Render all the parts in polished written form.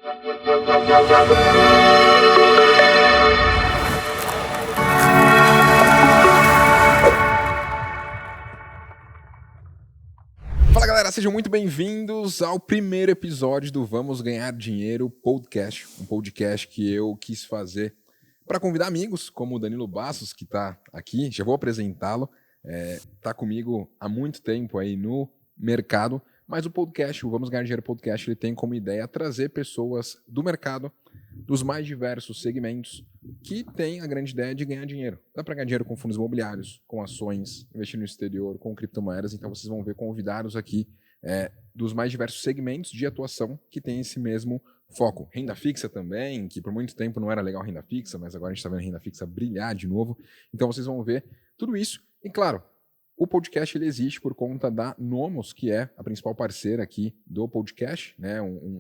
Fala galera, sejam muito bem-vindos ao primeiro episódio do Vamos Ganhar Dinheiro Podcast, um podcast que eu quis fazer para convidar amigos, como o Danilo Bastos, que está aqui, já vou apresentá-lo, está comigo há muito tempo aí no mercado, mas o podcast, o Vamos Ganhar Dinheiro Podcast, ele tem como ideia trazer pessoas do mercado, dos mais diversos segmentos, que têm a grande ideia de ganhar dinheiro. Dá para ganhar dinheiro com fundos imobiliários, com ações, investir no exterior, com criptomoedas, então vocês vão ver convidados aqui dos mais diversos segmentos de atuação que tem esse mesmo foco. Renda fixa também, que por muito tempo não era legal renda fixa, mas agora a gente está vendo a renda fixa brilhar de novo. Então vocês vão ver tudo isso. E claro, o podcast ele existe por conta da Nomos, que é a principal parceira aqui do podcast, né?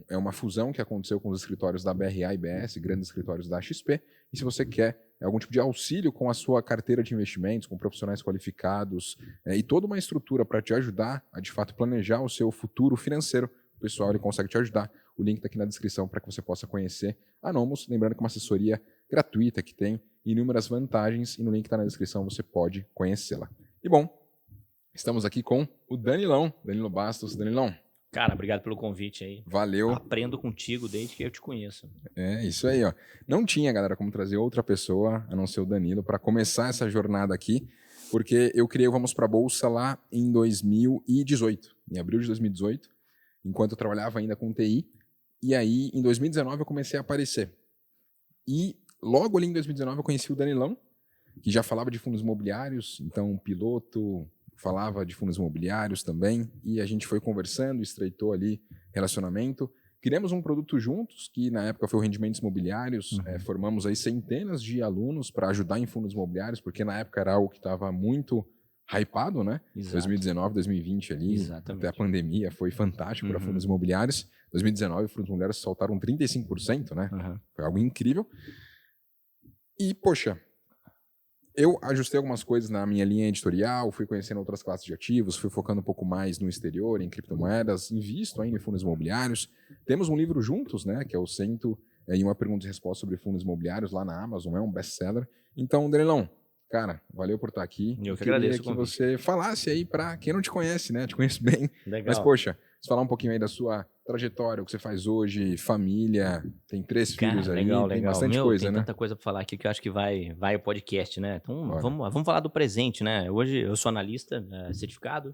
É uma fusão que aconteceu com os escritórios da BRA e BS, grandes escritórios da XP. E se você quer algum tipo de auxílio com a sua carteira de investimentos, com profissionais qualificados e toda uma estrutura para te ajudar a, de fato, planejar o seu futuro financeiro, o pessoal ele consegue te ajudar. O link está aqui na descrição para que você possa conhecer a Nomos. Lembrando que é uma assessoria gratuita que tem inúmeras vantagens e no link está na descrição você pode conhecê-la. E bom, estamos aqui com o Danilão, Danilo Bastos. Danilão. Cara, obrigado pelo convite aí. Valeu. Aprendo contigo desde que eu te conheço. É, isso aí, ó. Não tinha, galera, como trazer outra pessoa, a não ser o Danilo, para começar essa jornada aqui, porque eu criei o Vamos Pra Bolsa lá em 2018, em abril de 2018, enquanto eu trabalhava ainda com TI, e aí em 2019 eu comecei a aparecer. E logo ali em 2019 eu conheci o Danilão, que já falava de fundos imobiliários, então piloto, falava de fundos imobiliários também, e a gente foi conversando, estreitou ali relacionamento. Criamos um produto juntos, que na época foi o Rendimentos Imobiliários, formamos aí centenas de alunos para ajudar em fundos imobiliários, porque na época era algo que estava muito hypado, né? Exato. 2019, 2020 ali, Exatamente. até a pandemia, foi fantástico para fundos imobiliários. 2019, fundos imobiliários saltaram 35%, né? Foi algo incrível. E, poxa, eu ajustei algumas coisas na minha linha editorial, fui conhecendo outras classes de ativos, fui focando um pouco mais no exterior, em criptomoedas, invisto ainda em fundos imobiliários. Temos um livro juntos, né, que é o 101 Perguntas e Respostas sobre Fundos Imobiliários, lá na Amazon, é um best-seller. Então, Danilão, cara, valeu por estar aqui. Eu que agradeço que você falasse aí para quem não te conhece, né, te conheço bem. Legal. Mas, poxa, você falar um pouquinho aí da sua trajetória, o que você faz hoje, família, tem 3 filhos aí, legal. tem bastante coisa, tem né? tanta coisa pra falar aqui que eu acho que vai o podcast, né? Então, vamos falar do presente, né? Hoje eu sou analista certificado,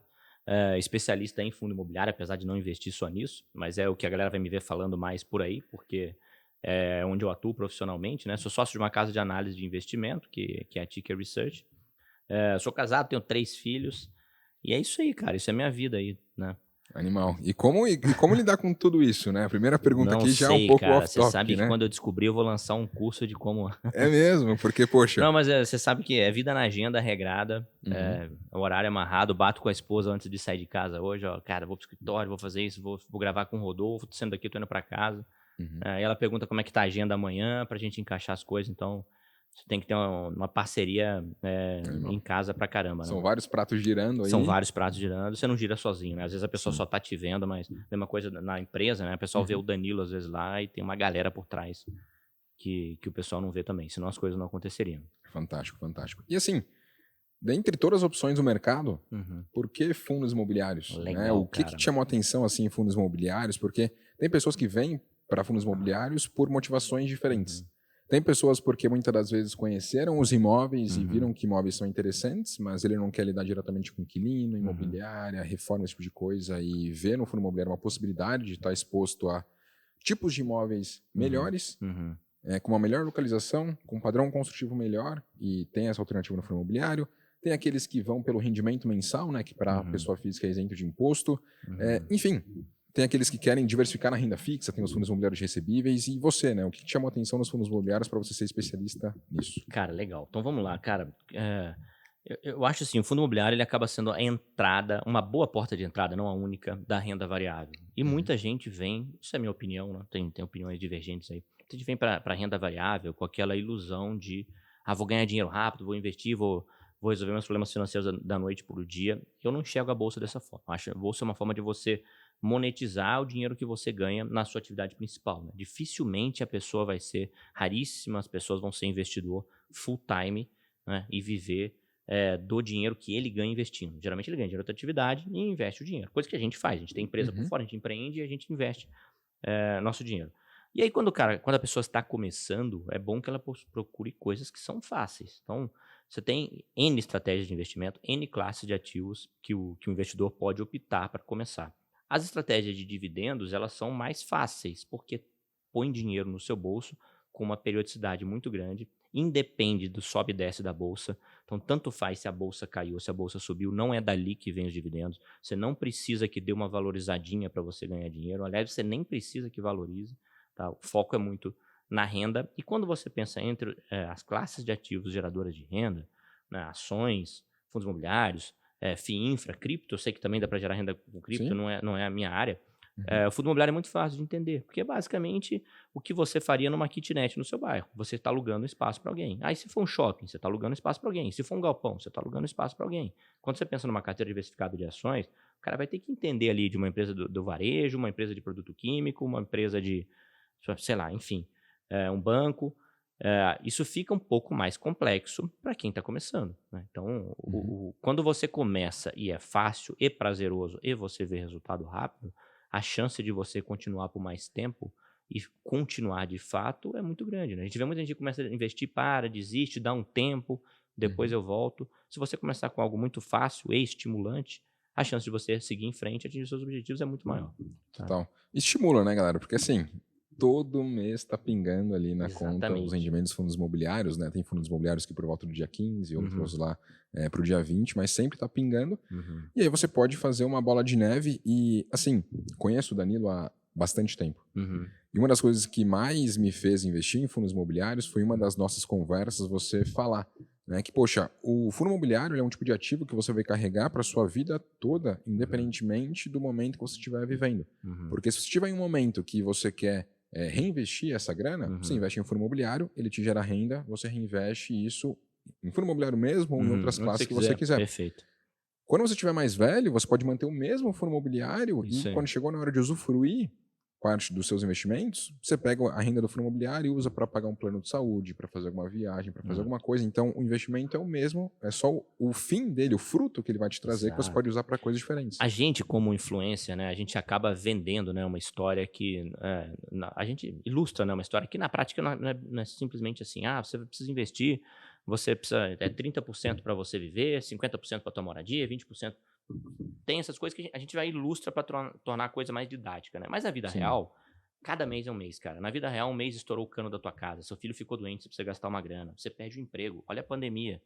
especialista em fundo imobiliário, apesar de não investir só nisso, mas é o que a galera vai me ver falando mais por aí, porque é onde eu atuo profissionalmente, né? Sou sócio de uma casa de análise de investimento, que é a Ticker Research. Sou casado, tenho 3 filhos, e é isso aí, cara, isso é minha vida aí, né? Animal. E como lidar com tudo isso, né? A primeira pergunta Não aqui já é sei, um pouco cara. off-topic, Você sabe né? que quando eu descobrir, eu vou lançar um curso de como... É mesmo, porque, poxa... Não, mas você sabe que é vida na agenda regrada, o horário amarrado, bato com a esposa antes de sair de casa hoje, ó, cara, vou pro escritório, vou fazer isso, vou gravar com o Rodolfo, tô saindo daqui, tô indo pra casa. E ela pergunta como é que tá a agenda amanhã, pra gente encaixar as coisas, então... Você tem que ter uma parceria em casa pra caramba, né? São vários pratos girando aí. São vários pratos girando, você não gira sozinho, né? Às vezes a pessoa só tá te vendo, mas mesma coisa na empresa, né? O pessoal vê o Danilo às vezes lá e tem uma galera por trás que o pessoal não vê também, senão as coisas não aconteceriam. Fantástico, fantástico. E assim, dentre todas as opções do mercado, por que fundos imobiliários? Legal, né? O que cara. te chamou a atenção assim, em fundos imobiliários? Porque tem pessoas que vêm para fundos imobiliários por motivações diferentes. Tem pessoas porque muitas das vezes conheceram os imóveis e viram que imóveis são interessantes, mas ele não quer lidar diretamente com inquilino, imobiliária, reforma, esse tipo de coisa, e vê no fundo imobiliário uma possibilidade de estar exposto a tipos de imóveis melhores, com uma melhor localização, com um padrão construtivo melhor, e tem essa alternativa no fundo imobiliário. Tem aqueles que vão pelo rendimento mensal, né, que para a pessoa física é isento de imposto. Enfim, tem aqueles que querem diversificar na renda fixa, tem os fundos imobiliários recebíveis. E você, né? O que te chamou a atenção nos fundos imobiliários para você ser especialista nisso? Cara, legal. Então vamos lá, cara. Eu acho assim, o fundo imobiliário ele acaba sendo a entrada, uma boa porta de entrada, não a única, da renda variável. E muita gente vem, isso é a minha opinião, né? Tem opiniões divergentes aí. Muita gente vem para a renda variável com aquela ilusão de, vou ganhar dinheiro rápido, vou investir, vou resolver meus problemas financeiros da noite para o dia. Eu não enxergo a bolsa dessa forma. Acho que a bolsa é uma forma de você monetizar o dinheiro que você ganha na sua atividade principal, né? Dificilmente a pessoa vai ser, raríssimas pessoas vão ser investidor full time, né? E viver do dinheiro que ele ganha investindo. Geralmente ele ganha dinheiro da atividade e investe o dinheiro. Coisa que a gente faz, a gente tem empresa por fora, a gente empreende e a gente investe nosso dinheiro. E aí quando a pessoa está começando, é bom que ela procure coisas que são fáceis. Então, você tem N estratégias de investimento, N classes de ativos que o investidor pode optar para começar. As estratégias de dividendos, elas são mais fáceis, porque põe dinheiro no seu bolso com uma periodicidade muito grande, independe do sobe e desce da bolsa. Então, tanto faz se a bolsa caiu ou se a bolsa subiu, não é dali que vem os dividendos. Você não precisa que dê uma valorizadinha para você ganhar dinheiro. Aliás, você nem precisa que valorize. Tá? O foco é muito na renda. E quando você pensa entre as classes de ativos geradoras de renda, né, ações, fundos imobiliários, FII infra, cripto, eu sei que também dá para gerar renda com cripto, não é a minha área. O fundo imobiliário é muito fácil de entender, porque é basicamente o que você faria numa kitnet no seu bairro. Você está alugando espaço para alguém. Aí se for um shopping, você está alugando espaço para alguém. Se for um galpão, você está alugando espaço para alguém. Quando você pensa numa carteira diversificada de ações, o cara vai ter que entender ali de uma empresa do varejo, uma empresa de produto químico, uma empresa de, sei lá, enfim, um banco. Isso fica um pouco mais complexo para quem está começando, né? Então, quando você começa e é fácil e prazeroso e você vê resultado rápido, a chance de você continuar por mais tempo e continuar de fato é muito grande, né? A gente vê muita gente que começa a investir, desiste, dá um tempo, depois eu volto. Se você começar com algo muito fácil e estimulante, a chance de você seguir em frente e atingir seus objetivos é muito maior. Tá? Total. Estimula, né, galera? Porque assim, todo mês tá pingando ali na conta os rendimentos dos fundos imobiliários, né? Tem fundos imobiliários que por volta do dia 15, outros lá pro dia 20, mas sempre tá pingando. E aí você pode fazer uma bola de neve e, assim, conheço o Danilo há bastante tempo. E uma das coisas que mais me fez investir em fundos imobiliários foi uma das nossas conversas, você falar, né, que, poxa, o fundo imobiliário é um tipo de ativo que você vai carregar para sua vida toda, independentemente do momento que você estiver vivendo. Porque se você estiver em um momento que você quer reinvestir essa grana, você investe em um fundo imobiliário, ele te gera renda, você reinveste isso em fundo imobiliário mesmo ou em outras classes que você quiser. Perfeito. Quando você estiver mais velho, você pode manter o mesmo fundo imobiliário e quando chegou na hora de usufruir parte dos seus investimentos, você pega a renda do fundo imobiliário e usa para pagar um plano de saúde, para fazer alguma viagem, para fazer alguma coisa. Então, o investimento é o mesmo, é só o fim dele, o fruto que ele vai te trazer, que você pode usar para coisas diferentes. A gente, como influência, né, a gente acaba vendendo, né, uma história que a gente ilustra, né, uma história que na prática não é simplesmente assim, você precisa investir, você precisa 30% para você viver, 50% para tua moradia, 20%. Tem essas coisas que a gente vai ilustra para tornar a coisa mais didática, né? Mas a vida real, cada mês é um mês, cara. Na vida real, um mês estourou o cano da tua casa, seu filho ficou doente, você precisa gastar uma grana, você perde o emprego. Olha a pandemia.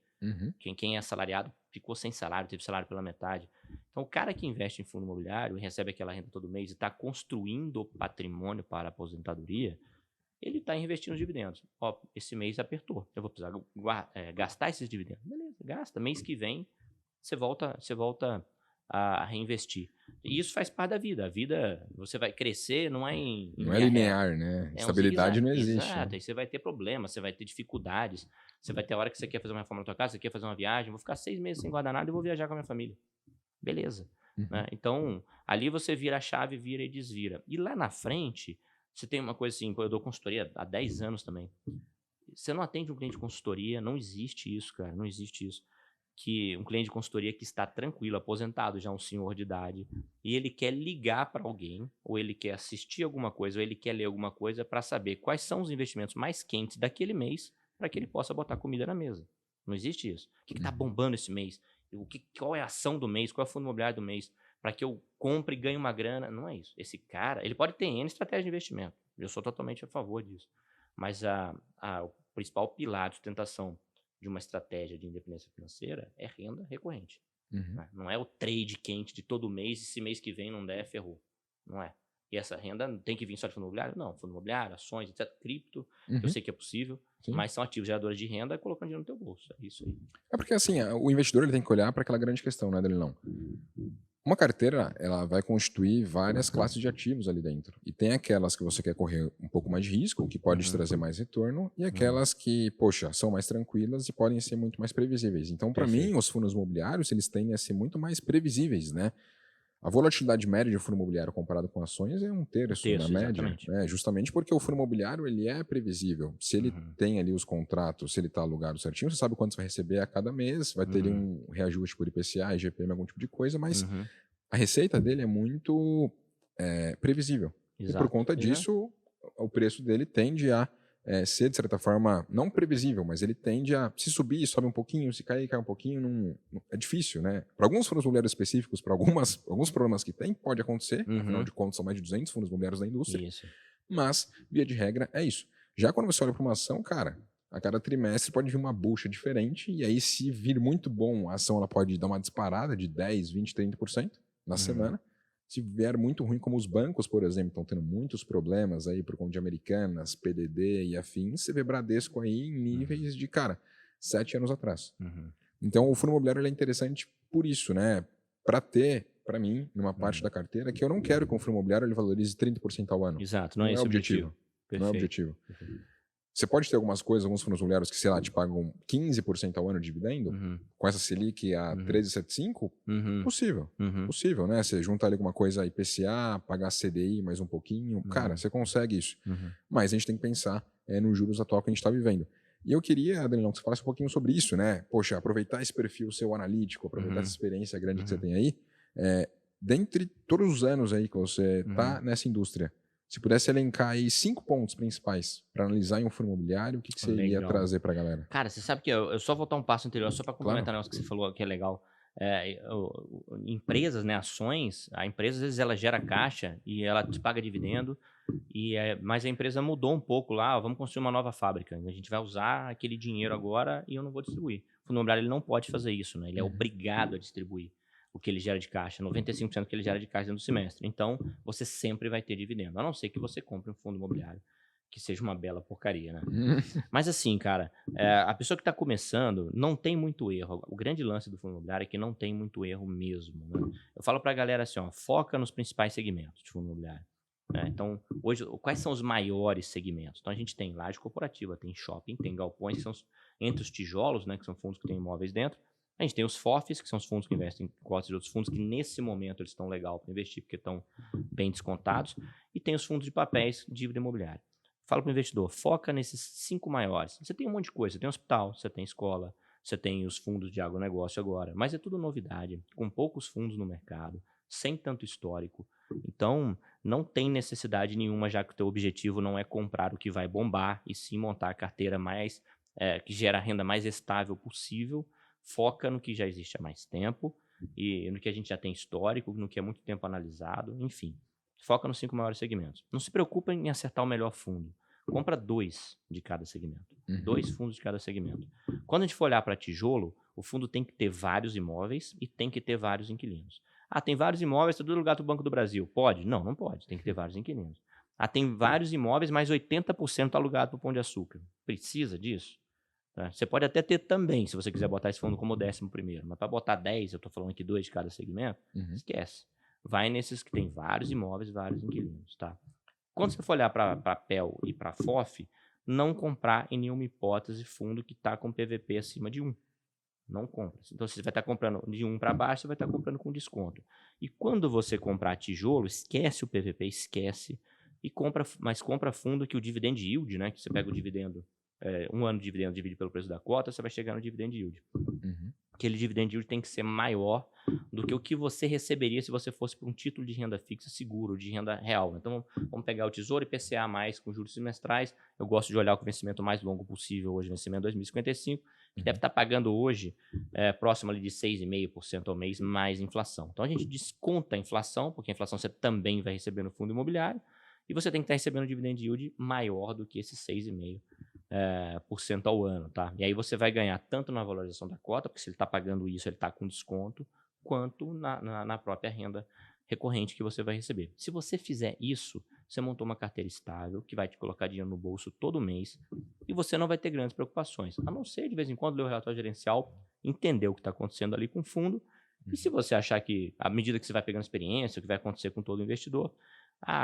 Quem é assalariado ficou sem salário, teve salário pela metade. Então, o cara que investe em fundo imobiliário e recebe aquela renda todo mês e está construindo patrimônio para a aposentadoria, ele está investindo os dividendos. Esse mês apertou, eu vou precisar gastar esses dividendos. Beleza, gasta. Mês que vem, você volta a reinvestir. E isso faz parte da vida. A vida, você vai crescer, não é não é linear, né? Estabilidade não existe. Exato, aí você vai ter problemas, você vai ter dificuldades, você vai ter a hora que você quer fazer uma reforma na tua casa, você quer fazer uma viagem, vou ficar 6 meses sem guardar nada e vou viajar com a minha família. Beleza. Né? Então, ali você vira a chave, vira e desvira. E lá na frente, você tem uma coisa assim, eu dou consultoria há 10 anos também. Você não atende um cliente de consultoria, não existe isso, cara, não existe isso. Que um cliente de consultoria que está tranquilo, aposentado, já um senhor de idade, e ele quer ligar para alguém, ou ele quer assistir alguma coisa, ou ele quer ler alguma coisa para saber quais são os investimentos mais quentes daquele mês para que ele possa botar comida na mesa. Não existe isso. O que está bombando esse mês? Qual é a ação do mês? Qual é o fundo imobiliário do mês? Para que eu compre e ganhe uma grana? Não é isso. Esse cara, ele pode ter N estratégia de investimento. Eu sou totalmente a favor disso. Mas o principal pilar de sustentação de uma estratégia de independência financeira é renda recorrente. Não é o trade quente de todo mês e se mês que vem não der, ferrou. Não é. E essa renda tem que vir só de fundo imobiliário? Não. Fundo imobiliário, ações, etc. Cripto, eu sei que é possível, mas são ativos geradores de renda colocando dinheiro no teu bolso. É isso aí. É porque assim, o investidor ele tem que olhar para aquela grande questão, né, Danilão? Uma carteira, ela vai constituir várias classes de ativos ali dentro. E tem aquelas que você quer correr um pouco mais de risco, que pode te trazer mais retorno, e aquelas que, poxa, são mais tranquilas e podem ser muito mais previsíveis. Então, para mim, os fundos imobiliários, eles tendem a ser muito mais previsíveis, né? A volatilidade média de fundo imobiliário comparado com ações é 1/3 na média, né? Justamente porque o fundo imobiliário ele é previsível. Se ele tem ali os contratos, se ele está alugado certinho, você sabe quanto você vai receber a cada mês, vai ter ali um reajuste por IPCA, IGPM, algum tipo de coisa, mas a receita dele é muito previsível. Exato. E por conta disso, o preço dele tende a ser, de certa forma, não previsível, mas ele tende a se subir, sobe um pouquinho, se cair, cai um pouquinho. É difícil, né? Para alguns fundos imobiliários específicos, para alguns problemas que tem, pode acontecer. Afinal de contas, são mais de 200 fundos imobiliários da indústria. Isso. Mas, via de regra, é isso. Já quando você olha para uma ação, cara, a cada trimestre pode vir uma bucha diferente, e aí, se vir muito bom, a ação ela pode dar uma disparada de 10, 20, 30% na semana. Se vier muito ruim, como os bancos, por exemplo, estão tendo muitos problemas aí por conta de Americanas, PDD e afins, você vê Bradesco aí em níveis de, cara, 7 anos atrás. Então, o fundo imobiliário ele é interessante por isso, né? Para ter, para mim, numa parte da carteira, que eu não quero que um fundo imobiliário ele valorize 30% ao ano. Exato, não é esse o objetivo. Não é o objetivo. Você pode ter algumas coisas, alguns fundos imobiliários que, sei lá, te pagam 15% ao ano de dividendo, com essa Selic a 13,75%, possível. Possível, né? Você junta ali alguma coisa IPCA, pagar CDI mais um pouquinho, cara, você consegue isso. Mas a gente tem que pensar nos juros atual que a gente está vivendo. E eu queria, Danilão, que você falasse um pouquinho sobre isso, né? Poxa, aproveitar esse perfil seu analítico, aproveitar essa experiência grande que você tem aí, dentre todos os anos aí que você está nessa indústria, se pudesse elencar aí 5 pontos principais para analisar em um fundo imobiliário, o que você iria trazer para a galera? Cara, você sabe que eu só voltar um passo anterior, só para complementar o negócio que você falou que é legal. Empresas, né, ações, a empresa às vezes ela gera caixa e ela te paga dividendo, mas a empresa mudou um pouco lá, vamos construir uma nova fábrica, a gente vai usar aquele dinheiro agora e eu não vou distribuir. O fundo imobiliário ele não pode fazer isso, né? Ele é obrigado a distribuir o que ele gera de caixa, 95% que ele gera de caixa dentro do semestre. Então, você sempre vai ter dividendo, a não ser que você compre um fundo imobiliário que seja uma bela porcaria, né? Mas assim, cara, a pessoa que está começando não tem muito erro. O grande lance do fundo imobiliário é que não tem muito erro mesmo, né? Eu falo pra galera assim, ó, foca nos principais segmentos de fundo imobiliário. Então, hoje, quais são os maiores segmentos? Então, a gente tem laje corporativa, tem shopping, tem galpões, que são entre os tijolos, né, que são fundos que têm imóveis dentro. A gente tem os FOFs, que são os fundos que investem em cotas de outros fundos, que nesse momento eles estão legal para investir, porque estão bem descontados. E tem os fundos de papéis, dívida imobiliária. Fala para o investidor, foca nesses 5 maiores. Você tem um monte de coisa, você tem hospital, você tem escola, você tem os fundos de agronegócio agora, mas é tudo novidade, com poucos fundos no mercado, sem tanto histórico. Então, não tem necessidade nenhuma, já que o teu objetivo não é comprar o que vai bombar, e sim montar a carteira mais, que gera a renda mais estável possível. Foca no que já existe há mais tempo e no que a gente já tem histórico, no que é muito tempo analisado, enfim. Foca nos 5 maiores segmentos. Não se preocupa em acertar o melhor fundo. Compra 2 de cada segmento. 2 fundos de cada segmento. Quando a gente for olhar para tijolo, o fundo tem que ter vários imóveis e tem que ter vários inquilinos. Ah, tem vários imóveis, está tudo alugado para o Banco do Brasil. Pode? Não, não pode. Tem que ter vários inquilinos. Ah, tem vários imóveis, mas 80% alugado para o Pão de Açúcar. Precisa disso? Você pode até ter também, se você quiser botar esse fundo como 11º, mas para botar 10, eu estou falando aqui 2 de cada segmento, esquece. Vai nesses que tem vários imóveis, vários inquilinos, tá? Quando você for olhar para papel e para FOF, não comprar em nenhuma hipótese fundo que está com PVP acima de 1. Não compra. Então, se você vai estar comprando de 1 para baixo, você vai estar comprando com desconto. E quando você comprar tijolo, esquece o PVP, esquece, mas compra fundo que o dividend yield, né, que você pega o dividendo, 1 ano de dividendo divide pelo preço da cota, você vai chegar no dividend yield. Aquele dividend yield tem que ser maior do que o que você receberia se você fosse para um título de renda fixa seguro, de renda real. Então, vamos pegar o Tesouro IPCA+, com juros semestrais. Eu gosto de olhar o vencimento mais longo possível, hoje vencimento 2055, que deve estar pagando hoje próximo ali de 6,5% ao mês, mais inflação. Então, a gente desconta a inflação, porque a inflação você também vai receber no fundo imobiliário, e você tem que estar recebendo um dividend yield maior do que esse 6,5% ao ano, tá? E aí você vai ganhar tanto na valorização da cota, porque se ele está pagando isso, ele está com desconto, quanto na própria renda recorrente que você vai receber. Se você fizer isso, você montou uma carteira estável, que vai te colocar dinheiro no bolso todo mês, e você não vai ter grandes preocupações, a não ser de vez em quando ler o relatório gerencial, entender o que está acontecendo ali com o fundo, e se você achar que, à medida que você vai pegando experiência, o que vai acontecer com todo investidor,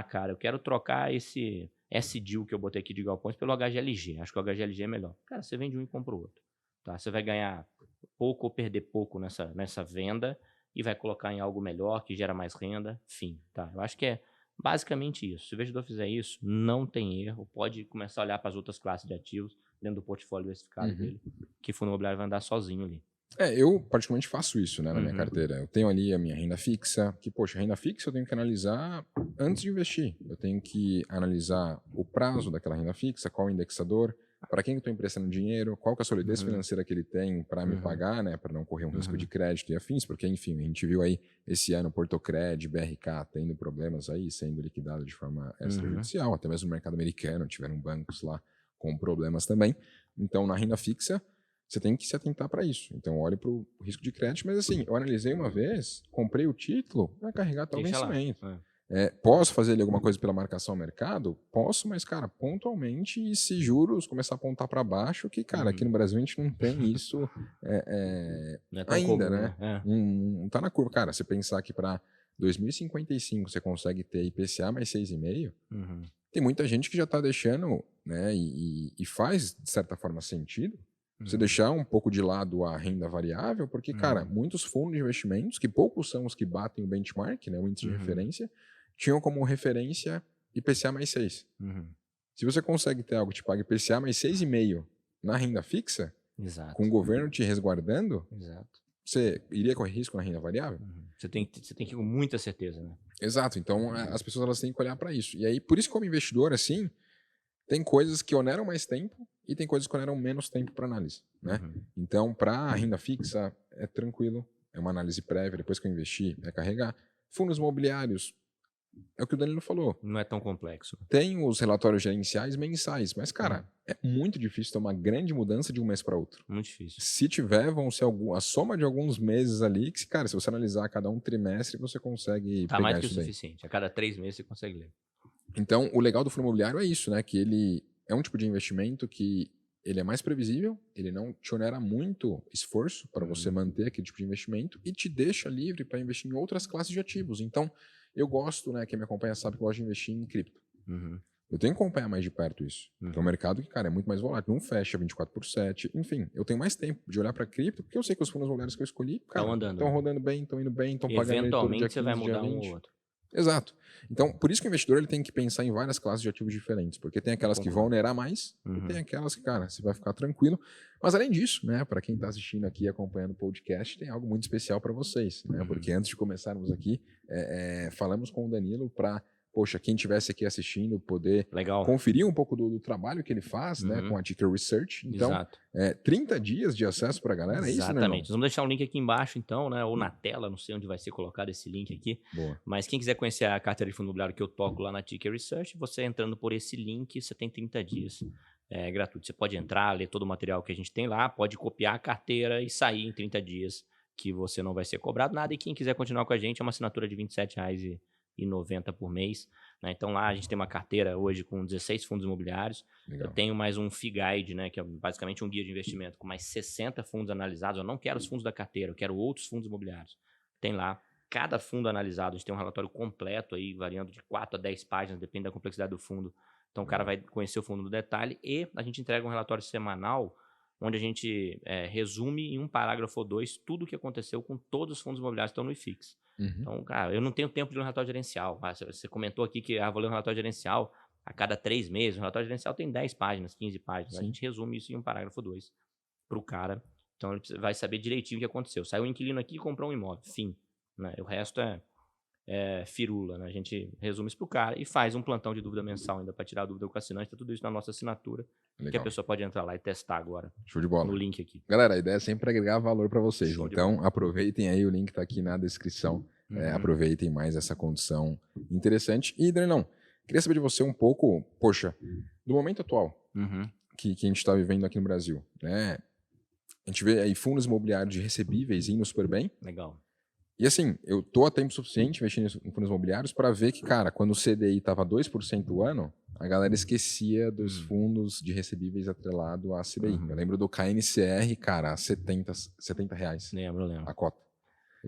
cara, eu quero trocar esse S-Deal que eu botei aqui de galpões pelo HGLG. Acho que o HGLG é melhor. Cara, você vende um e compra o outro. Tá? Você vai ganhar pouco ou perder pouco nessa venda e vai colocar em algo melhor, que gera mais renda, fim, tá? Eu acho que é basicamente isso. Se o investidor fizer isso, não tem erro, pode começar a olhar para as outras classes de ativos dentro do portfólio diversificado dele, que fundo imobiliário vai andar sozinho ali. Eu particularmente faço isso, né, na minha carteira. Eu tenho ali a minha renda fixa, que, poxa, renda fixa eu tenho que analisar antes de investir. Eu tenho que analisar o prazo daquela renda fixa, qual o indexador, para quem eu estou emprestando dinheiro, qual que é a solidez financeira que ele tem para me pagar, né, para não correr um risco de crédito e afins, porque, enfim, a gente viu aí esse ano Portocred, BRK tendo problemas aí, sendo liquidado de forma extrajudicial, até mesmo no mercado americano, tiveram bancos lá com problemas também. Então, na renda fixa, você tem que se atentar para isso. Então, olhe para o risco de crédito. Mas, assim, eu analisei uma vez, comprei o título, vai carregar até o vencimento. Posso fazer ali alguma coisa pela marcação ao mercado? Posso, mas, cara, pontualmente, e se juros começar a apontar para baixo, que, cara, aqui no Brasil a gente não tem isso não é tão ainda, comum, né? Não tá na curva. Cara, você pensar que para 2055 você consegue ter IPCA mais 6,5, tem muita gente que já está deixando, né? E faz, de certa forma, sentido. Você deixar um pouco de lado a renda variável, porque, cara, muitos fundos de investimentos, que poucos são os que batem o benchmark, né, o índice de referência, tinham como referência IPCA mais 6. Se você consegue ter algo que te paga IPCA mais 6,5 na renda fixa, com o governo te resguardando, você iria correr risco na renda variável? Você tem que ir com muita certeza, né? Exato. Então, as pessoas elas têm que olhar para isso. E aí, por isso, como investidor, assim, tem coisas que oneram mais tempo e tem coisas que oneram menos tempo para análise, né? Então, para a renda fixa, é tranquilo, é uma análise prévia, depois que eu investir, é carregar. Fundos imobiliários, é o que o Danilo falou. Não é tão complexo. Tem os relatórios gerenciais mensais, mas, cara, é muito difícil ter uma grande mudança de um mês para outro. Muito difícil. Se tiver, vão ser a soma de alguns meses ali, que, cara, se você analisar cada um trimestre, você consegue Tá pegar mais que o isso daí. suficiente. A cada 3 meses você consegue ler. Então, o legal do fundo imobiliário é isso, né? Que ele é um tipo de investimento que ele é mais previsível, ele não te onera muito esforço para você manter aquele tipo de investimento e te deixa livre para investir em outras classes de ativos. Então, eu gosto, né? Quem me acompanha sabe que eu gosto de investir em cripto. Eu tenho que acompanhar mais de perto isso. Que é um mercado que, cara, é muito mais volátil. Não fecha 24/7. Enfim, eu tenho mais tempo de olhar para cripto, porque eu sei que os fundos imobiliários que eu escolhi, cara, estão rodando bem, estão indo bem, estão pagando ele todo dia 15, eventualmente você vai mudar dia um 20. ou outro. Exato. Então, por isso que o investidor ele tem que pensar em várias classes de ativos diferentes, porque tem aquelas que vão onerar mais e tem aquelas que, cara, você vai ficar tranquilo. Mas além disso, né, para quem está assistindo aqui e acompanhando o podcast, tem algo muito especial para vocês, né? Porque antes de começarmos aqui, falamos com o Danilo para, poxa, quem estivesse aqui assistindo poder conferir um pouco do trabalho que ele faz, né, com a Ticker Research. Então, 30 dias de acesso para a galera, é isso, né? Exatamente. Vamos deixar um link aqui embaixo, então, né, ou na tela, não sei onde vai ser colocado esse link aqui. Boa. Mas quem quiser conhecer a carteira de fundo imobiliário que eu toco lá na Ticker Research, você entrando por esse link, você tem 30 dias gratuito. Você pode entrar, ler todo o material que a gente tem lá, pode copiar a carteira e sair em 30 dias, que você não vai ser cobrado nada. E quem quiser continuar com a gente, é uma assinatura de R$ 27,90 por mês. Né? Então lá a gente tem uma carteira hoje com 16 fundos imobiliários. Legal. Eu tenho mais um FII Guide, né, que é basicamente um guia de investimento com mais 60 fundos analisados. Eu não quero os fundos da carteira, eu quero outros fundos imobiliários. Tem lá cada fundo analisado, a gente tem um relatório completo aí, variando de 4 a 10 páginas, depende da complexidade do fundo. Então o cara vai conhecer o fundo no detalhe e a gente entrega um relatório semanal onde a gente resume em um parágrafo ou dois tudo o que aconteceu com todos os fundos imobiliários que estão no IFIX. Então, cara, eu não tenho tempo de ler um relatório gerencial. Você comentou aqui que vou ler um relatório gerencial a cada 3 meses. O relatório gerencial tem 10 páginas, 15 páginas. Sim. A gente resume isso em um parágrafo ou dois para o cara. Então, ele vai saber direitinho o que aconteceu. Saiu um inquilino aqui e comprou um imóvel. Fim. Né? O resto é firula. Né? A gente resume isso para o cara e faz um plantão de dúvida mensal ainda para tirar a dúvida com o assinante. Tá tudo isso na nossa assinatura. Legal. Que a pessoa pode entrar lá e testar agora. Show de bola. No link aqui. Galera, a ideia é sempre agregar valor para vocês. Show. Então, aproveitem aí, o link tá aqui na descrição. Aproveitem mais essa condição interessante. E, Danilão, queria saber de você um pouco, poxa, do momento atual que a gente está vivendo aqui no Brasil. Né? A gente vê aí fundos imobiliários de recebíveis indo super bem. Legal. E assim, eu tô há tempo suficiente investindo em fundos imobiliários para ver que, cara, quando o CDI tava 2% ao ano, a galera esquecia dos fundos de recebíveis atrelado à CDI. Eu lembro do KNCR, cara, a 70 reais. Lembro. A cota.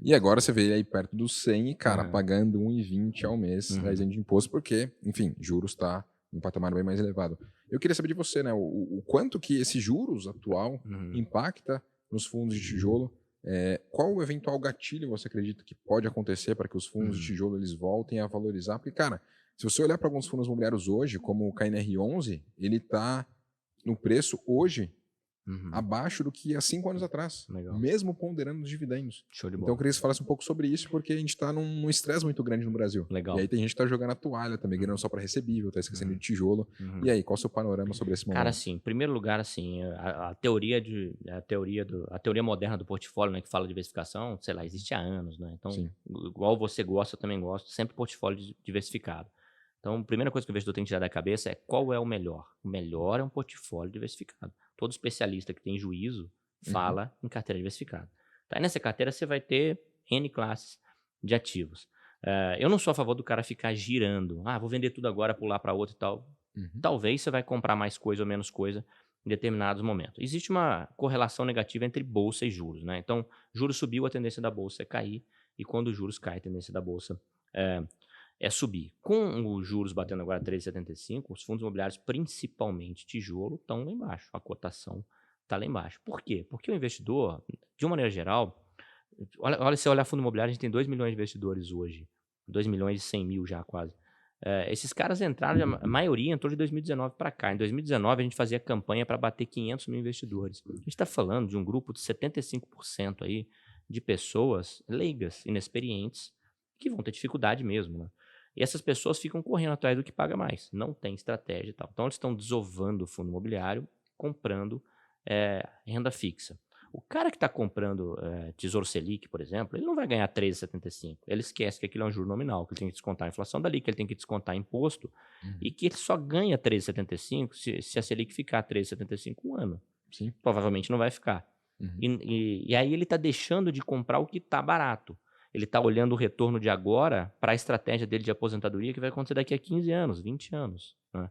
E agora você vê aí perto dos 100 e, cara, pagando 1,20 ao mês de imposto, porque, enfim, juros está em um patamar bem mais elevado. Eu queria saber de você, né, o quanto que esse juros atual impacta nos fundos de tijolo, Qual o eventual gatilho você acredita que pode acontecer para que os fundos de tijolo eles voltem a valorizar? Porque, cara, se você olhar para alguns fundos imobiliários hoje, como o KNR11, ele está no preço hoje abaixo do que há 5 anos atrás, mesmo ponderando os dividendos. Show de bola. Então eu queria que você falasse um pouco sobre isso, porque a gente está num estresse muito grande no Brasil. Legal. E aí tem gente que está jogando a toalha também, ganhando só para recebível, está esquecendo de tijolo. E aí, qual o seu panorama sobre esse momento? Cara, assim, em primeiro lugar, assim, a teoria moderna do portfólio, né, que fala de diversificação, sei lá, existe há anos, né? Então, igual você gosta, eu também gosto, sempre portfólio diversificado. Então, a primeira coisa que o investidor tem que tirar da cabeça é qual é o melhor. O melhor é um portfólio diversificado. Todo especialista que tem juízo fala em carteira diversificada. Tá? E nessa carteira você vai ter N classes de ativos. Eu não sou a favor do cara ficar girando. Vou vender tudo agora, pular para outro e tal. Talvez você vai comprar mais coisa ou menos coisa em determinados momentos. Existe uma correlação negativa entre bolsa e juros, né? Então, juros subiu, a tendência da bolsa é cair. E quando os juros caem, a tendência da bolsa é subir. Com os juros batendo agora 13,75, os fundos imobiliários, principalmente tijolo, estão lá embaixo. A cotação está lá embaixo. Por quê? Porque o investidor, de uma maneira geral, se olhar fundo imobiliário, a gente tem 2 milhões de investidores hoje. 2 milhões e 100 mil já quase. Esses caras entraram, a maioria entrou de 2019 para cá. Em 2019 a gente fazia campanha para bater 500 mil investidores. A gente está falando de um grupo de 75% aí de pessoas leigas, inexperientes, que vão ter dificuldade mesmo, né? E essas pessoas ficam correndo atrás do que paga mais. Não tem estratégia e tal. Então, eles estão desovando o fundo imobiliário, comprando renda fixa. O cara que está comprando Tesouro Selic, por exemplo, ele não vai ganhar 13,75. Ele esquece que aquilo é um juro nominal, que ele tem que descontar a inflação dali, que ele tem que descontar imposto, e que ele só ganha 13,75 se a Selic ficar 13,75 um ano. Sim. Provavelmente não vai ficar. E aí ele está deixando de comprar o que está barato. Ele está olhando o retorno de agora para a estratégia dele de aposentadoria que vai acontecer daqui a 15 anos, 20 anos. Né?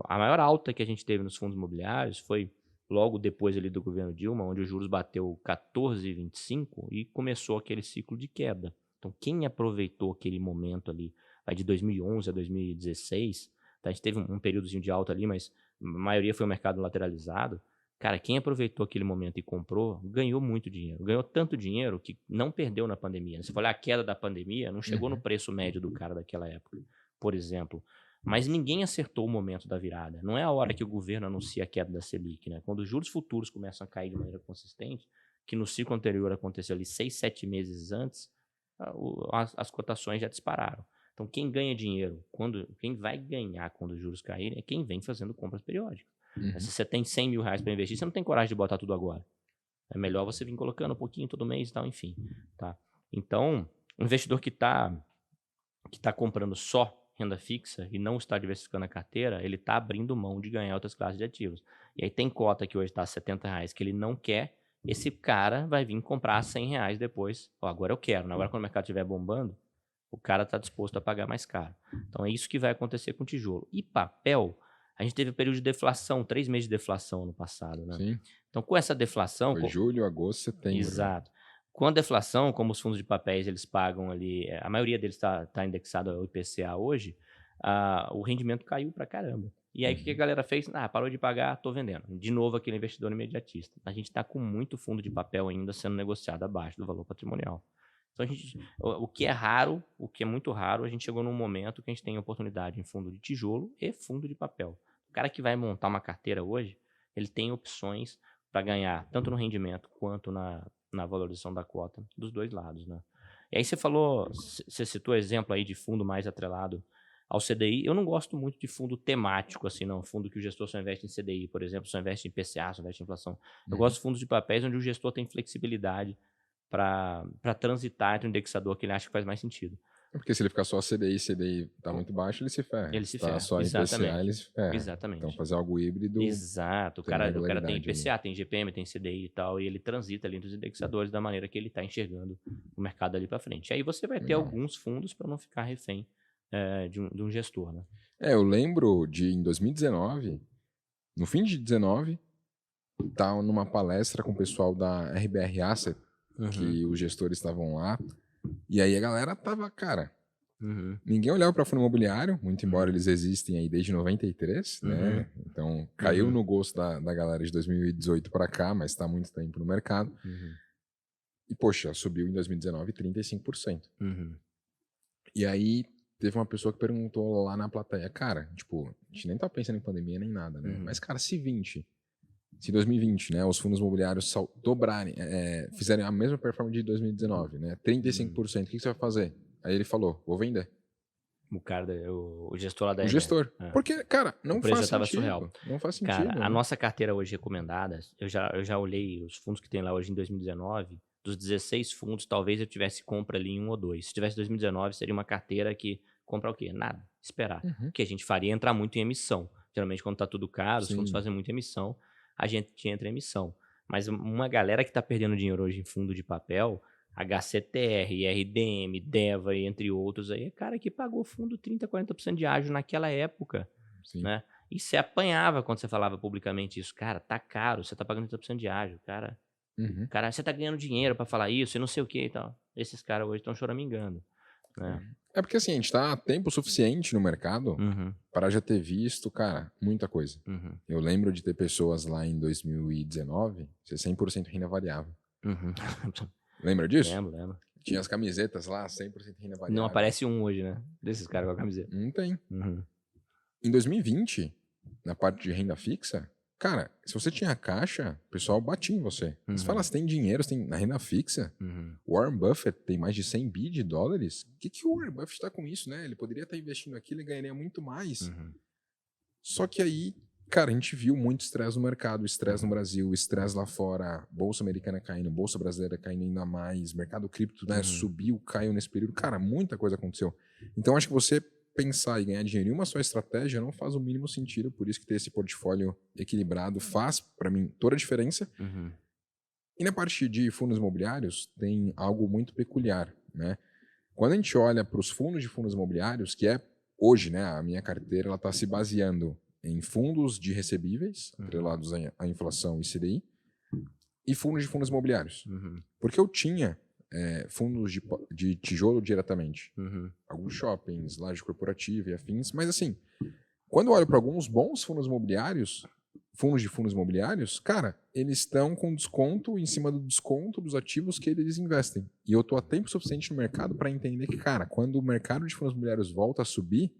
A maior alta que a gente teve nos fundos imobiliários foi logo depois ali do governo Dilma, onde os juros bateu 14,25 e começou aquele ciclo de queda. Então, quem aproveitou aquele momento ali, vai de 2011 a 2016, tá? A gente teve um períodozinho de alta ali, mas a maioria foi o mercado lateralizado. Cara, quem aproveitou aquele momento e comprou, ganhou muito dinheiro. Ganhou tanto dinheiro que não perdeu na pandemia. Se for olhar a queda da pandemia, não chegou no preço médio do cara daquela época, por exemplo. Mas ninguém acertou o momento da virada. Não é a hora que o governo anuncia a queda da Selic, né? Quando os juros futuros começam a cair de maneira consistente, que no ciclo anterior aconteceu ali 6, 7 meses antes, as cotações já dispararam. Então, quem ganha dinheiro, quem vai ganhar quando os juros caírem, é quem vem fazendo compras periódicas. Se você tem 100 mil reais para investir, você não tem coragem de botar tudo agora. É melhor você vir colocando um pouquinho todo mês e tal, enfim. Tá? Então, um investidor que tá comprando só renda fixa e não está diversificando a carteira, ele está abrindo mão de ganhar outras classes de ativos. E aí tem cota que hoje está a 70 reais que ele não quer, esse cara vai vir comprar a 100 reais depois. Agora eu quero, né? Agora quando o mercado estiver bombando, o cara está disposto a pagar mais caro. Então é isso que vai acontecer com o tijolo. E papel, a gente teve um período de deflação, 3 meses de deflação no passado, né? Sim. Então com essa deflação... Foi julho, agosto, setembro. Exato. Com a deflação, como os fundos de papéis eles pagam ali, a maioria deles está indexado ao IPCA hoje, o rendimento caiu pra caramba. E aí o que a galera fez? Parou de pagar, tô vendendo. De novo aquele investidor imediatista. A gente está com muito fundo de papel ainda sendo negociado abaixo do valor patrimonial. Então o que é raro, o que é muito raro, a gente chegou num momento que a gente tem oportunidade em fundo de tijolo e fundo de papel. O cara que vai montar uma carteira hoje, ele tem opções para ganhar tanto no rendimento quanto na valorização da cota dos dois lados, né? E aí você citou exemplo aí de fundo mais atrelado ao CDI. Eu não gosto muito de fundo temático, assim, não. Fundo que o gestor só investe em CDI, por exemplo, só investe em IPCA, só investe em inflação. Eu gosto de fundos de papéis onde o gestor tem flexibilidade para transitar entre o indexador que ele acha que faz mais sentido. Porque se ele ficar só CDI tá muito baixo, ele se ferra. Ele se ferra, só IPCA, ele se ferra. Exatamente. Então fazer algo híbrido... Exato. O cara tem IPCA, tem GPM, tem CDI e tal, e ele transita ali entre os indexadores da maneira que ele está enxergando o mercado ali para frente. Aí você vai ter alguns fundos para não ficar refém de um gestor, né? Eu lembro em 2019, no fim de 2019, tá numa palestra com o pessoal da RBR Asset, que os gestores estavam lá, e aí a galera tava, cara, ninguém olhava para fundo imobiliário, muito embora eles existem aí desde 93, né? Então caiu no gosto da galera de 2018 para cá, mas está há muito tempo no mercado. E, poxa, subiu em 2019 35%. E aí, teve uma pessoa que perguntou lá na plateia, cara, tipo, a gente nem tá pensando em pandemia nem nada, né? Mas, cara, se 2020, né, os fundos imobiliários dobrarem, fizerem a mesma performance de 2019, né, 35%, o que você vai fazer? Aí ele falou, vou vender. O cara, o gestor lá da O gestor. É. Porque, cara, não O preço faz já tava sentido. surreal. Não faz sentido. Cara, a né? nossa carteira hoje recomendada, eu já olhei os fundos que tem lá hoje em 2019, dos 16 fundos, talvez eu tivesse compra ali em 1 ou 2. Se tivesse 2019, seria uma carteira que comprar o quê? Nada. Esperar. O que a gente faria é entrar muito em emissão. Geralmente, quando tá tudo caro, os fundos fazem muita emissão, a gente entra em emissão. Mas uma galera que tá perdendo dinheiro hoje em fundo de papel, HCTR, RDM, DEVA e entre outros aí, é cara que pagou fundo 30%, 40% de ágio naquela época, né? E você apanhava quando você falava publicamente isso. Cara, tá caro, você tá pagando 30% de ágio, cara. Cara, você tá ganhando dinheiro pra falar isso e não sei o que e tal. Esses caras hoje estão choramingando, né? É porque assim, a gente tá há tempo suficiente no mercado para já ter visto, cara, muita coisa. Eu lembro de ter pessoas lá em 2019, ser 100% renda variável. Lembra disso? Lembro. Tinha as camisetas lá, 100% renda variável. Não aparece um hoje, né? Desses caras com a camiseta. Não tem. Em 2020, na parte de renda fixa, cara, se você tinha caixa, o pessoal batia em você. Você fala, você tem dinheiro, você tem na renda fixa. Warren Buffett tem mais de 100 bi de dólares. O que o Warren Buffett está com isso, né? Ele poderia estar investindo aqui, ele ganharia muito mais. Só que aí, cara, a gente viu muito estresse no mercado, estresse no Brasil, estresse lá fora, bolsa americana caindo, bolsa brasileira caindo ainda mais, mercado cripto, né, subiu, caiu nesse período. Cara, muita coisa aconteceu. Então, acho que você pensar e ganhar dinheiro em uma só estratégia não faz o mínimo sentido, por isso que ter esse portfólio equilibrado faz, para mim, toda a diferença. E na parte de fundos imobiliários, tem algo muito peculiar, né? Quando a gente olha para os fundos de fundos imobiliários, que é hoje, né, a minha carteira, ela está se baseando em fundos de recebíveis, atrelados à inflação e CDI, e fundos de fundos imobiliários. Porque eu tinha fundos de tijolo diretamente. Alguns shoppings, laje corporativa e afins. Mas assim, quando eu olho para alguns bons fundos de fundos imobiliários, cara, eles estão com desconto em cima do desconto dos ativos que eles investem. E eu tô há tempo suficiente no mercado para entender que, cara, quando o mercado de fundos imobiliários volta a subir,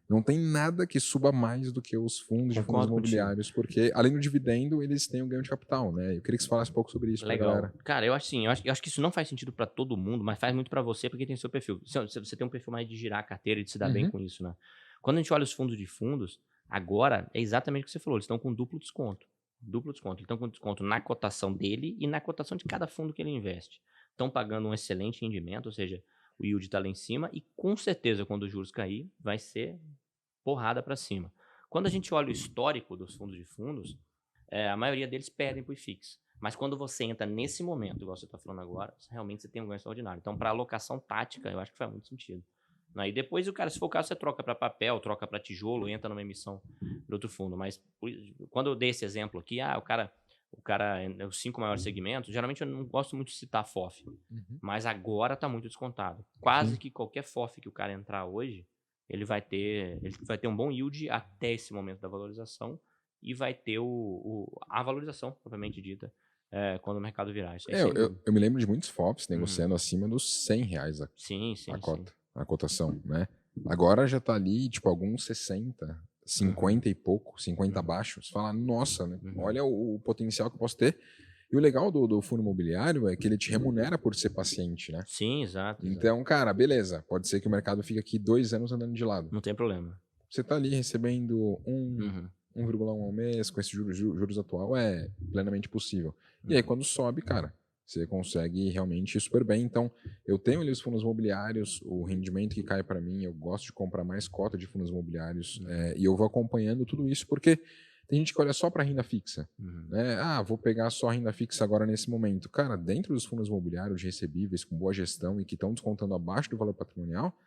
não tem nada que suba mais do que os fundos de fundos imobiliários, porque além do dividendo, eles têm o ganho de capital, né? Eu queria que você falasse um pouco sobre isso. Legal. Galera. Cara, eu acho assim, eu acho que isso não faz sentido para todo mundo, mas faz muito para você porque tem seu perfil. Você tem um perfil mais de girar a carteira e de se dar bem com isso, né? Quando a gente olha os fundos de fundos, agora é exatamente o que você falou, eles estão com duplo desconto. Eles estão com desconto na cotação dele e na cotação de cada fundo que ele investe. Estão pagando um excelente rendimento, ou seja, o yield está lá em cima e com certeza quando os juros cair, vai ser porrada para cima. Quando a gente olha o histórico dos fundos de fundos, a maioria deles perdem para o IFIX. Mas quando você entra nesse momento, igual você está falando agora, realmente você tem um ganho extraordinário. Então, para alocação tática, eu acho que faz muito sentido. E depois, o cara, se for o caso, você troca para papel, troca para tijolo, entra numa emissão de outro fundo. Mas quando eu dei esse exemplo aqui, o cara os 5 maiores segmentos, geralmente eu não gosto muito de citar FOF, mas agora está muito descontado. Quase que qualquer FOF que o cara entrar hoje, ele vai ter um bom yield até esse momento da valorização e vai ter a valorização, propriamente dita, quando o mercado virar. Isso eu me lembro de muitos FOFs negociando acima dos R$100 a cota. Sim. A cotação, né? Agora já tá ali, tipo, alguns 60, 50 e pouco, 50 abaixo. Você fala, nossa, né? Olha o potencial que eu posso ter. E o legal do fundo imobiliário é que ele te remunera por ser paciente, né? Sim, exato. Então, cara, beleza. Pode ser que o mercado fique aqui 2 anos andando de lado. Não tem problema. Você tá ali recebendo 1,1 ao mês com esse juros atual, é plenamente possível. E aí, quando sobe, cara, você consegue realmente ir super bem. Então, eu tenho ali os fundos imobiliários, o rendimento que cai para mim, eu gosto de comprar mais cota de fundos imobiliários e eu vou acompanhando tudo isso, porque tem gente que olha só para renda fixa. Né? Vou pegar só renda fixa agora nesse momento. Cara, dentro dos fundos imobiliários de recebíveis com boa gestão e que estão descontando abaixo do valor patrimonial,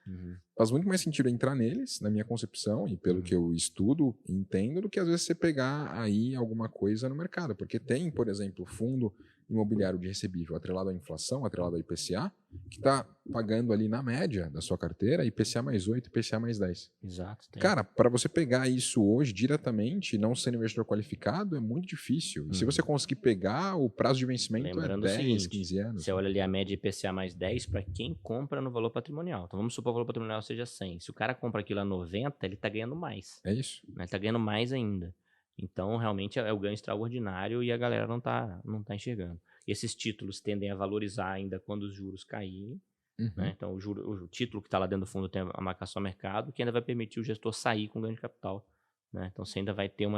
faz muito mais sentido entrar neles, na minha concepção, e pelo que eu estudo e entendo, do que às vezes você pegar aí alguma coisa no mercado. Porque tem, por exemplo, fundo imobiliário de recebível atrelado à inflação, atrelado ao IPCA, que está pagando ali na média da sua carteira IPCA mais 8, IPCA mais 10. Exato. Tem. Cara, para você pegar isso hoje diretamente, não sendo investidor qualificado, é muito difícil. E se você conseguir pegar, o prazo de vencimento Lembrando é 10, o seguinte, 15 anos. Você olha ali a média IPCA mais 10 para quem compra no valor patrimonial. Então vamos supor que o valor patrimonial seja 100. Se o cara compra aquilo a 90, ele está ganhando mais. É isso. Ele está ganhando mais ainda. Então, realmente, é o ganho extraordinário e a galera não tá enxergando. E esses títulos tendem a valorizar ainda quando os juros caírem. Né? Então, o título que está lá dentro do fundo tem a marcação a mercado, que ainda vai permitir o gestor sair com ganho de capital. Né? Então, você ainda vai ter um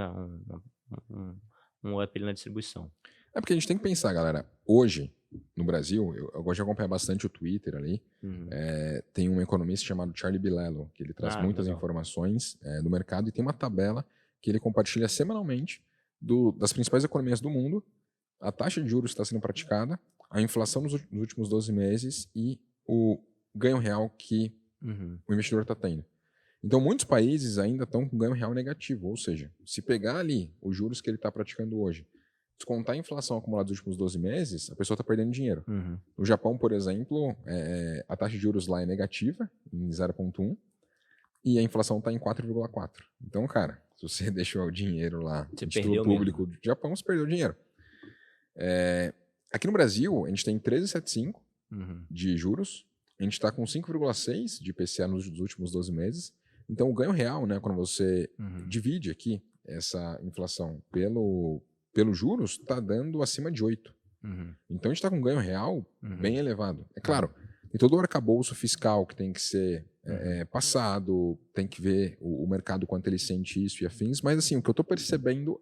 up na distribuição. É porque a gente tem que pensar, galera. Hoje, no Brasil, eu gosto de acompanhar bastante o Twitter ali. Tem um economista chamado Charlie Bilello, que ele traz muitas informações do mercado e tem uma tabela que ele compartilha semanalmente das principais economias do mundo, a taxa de juros que está sendo praticada, a inflação nos últimos 12 meses e o ganho real que o investidor está tendo. Então, muitos países ainda estão com ganho real negativo, ou seja, se pegar ali os juros que ele está praticando hoje, descontar a inflação acumulada nos últimos 12 meses, a pessoa está perdendo dinheiro. No Japão, por exemplo, a taxa de juros lá é negativa, em 0,1, e a inflação está em 4,4. Então, cara, se você deixou o dinheiro lá no título público do Japão, você perdeu dinheiro. Aqui no Brasil, a gente tem 13,75 de juros, a gente está com 5,6 de IPCA nos últimos 12 meses. Então, o ganho real, né, quando você divide aqui essa inflação pelos juros, está dando acima de 8. Então, a gente está com um ganho real bem elevado. É claro, tem todo o arcabouço fiscal que tem que ser passado, tem que ver o mercado quanto ele sente isso e afins, mas assim, o que eu estou percebendo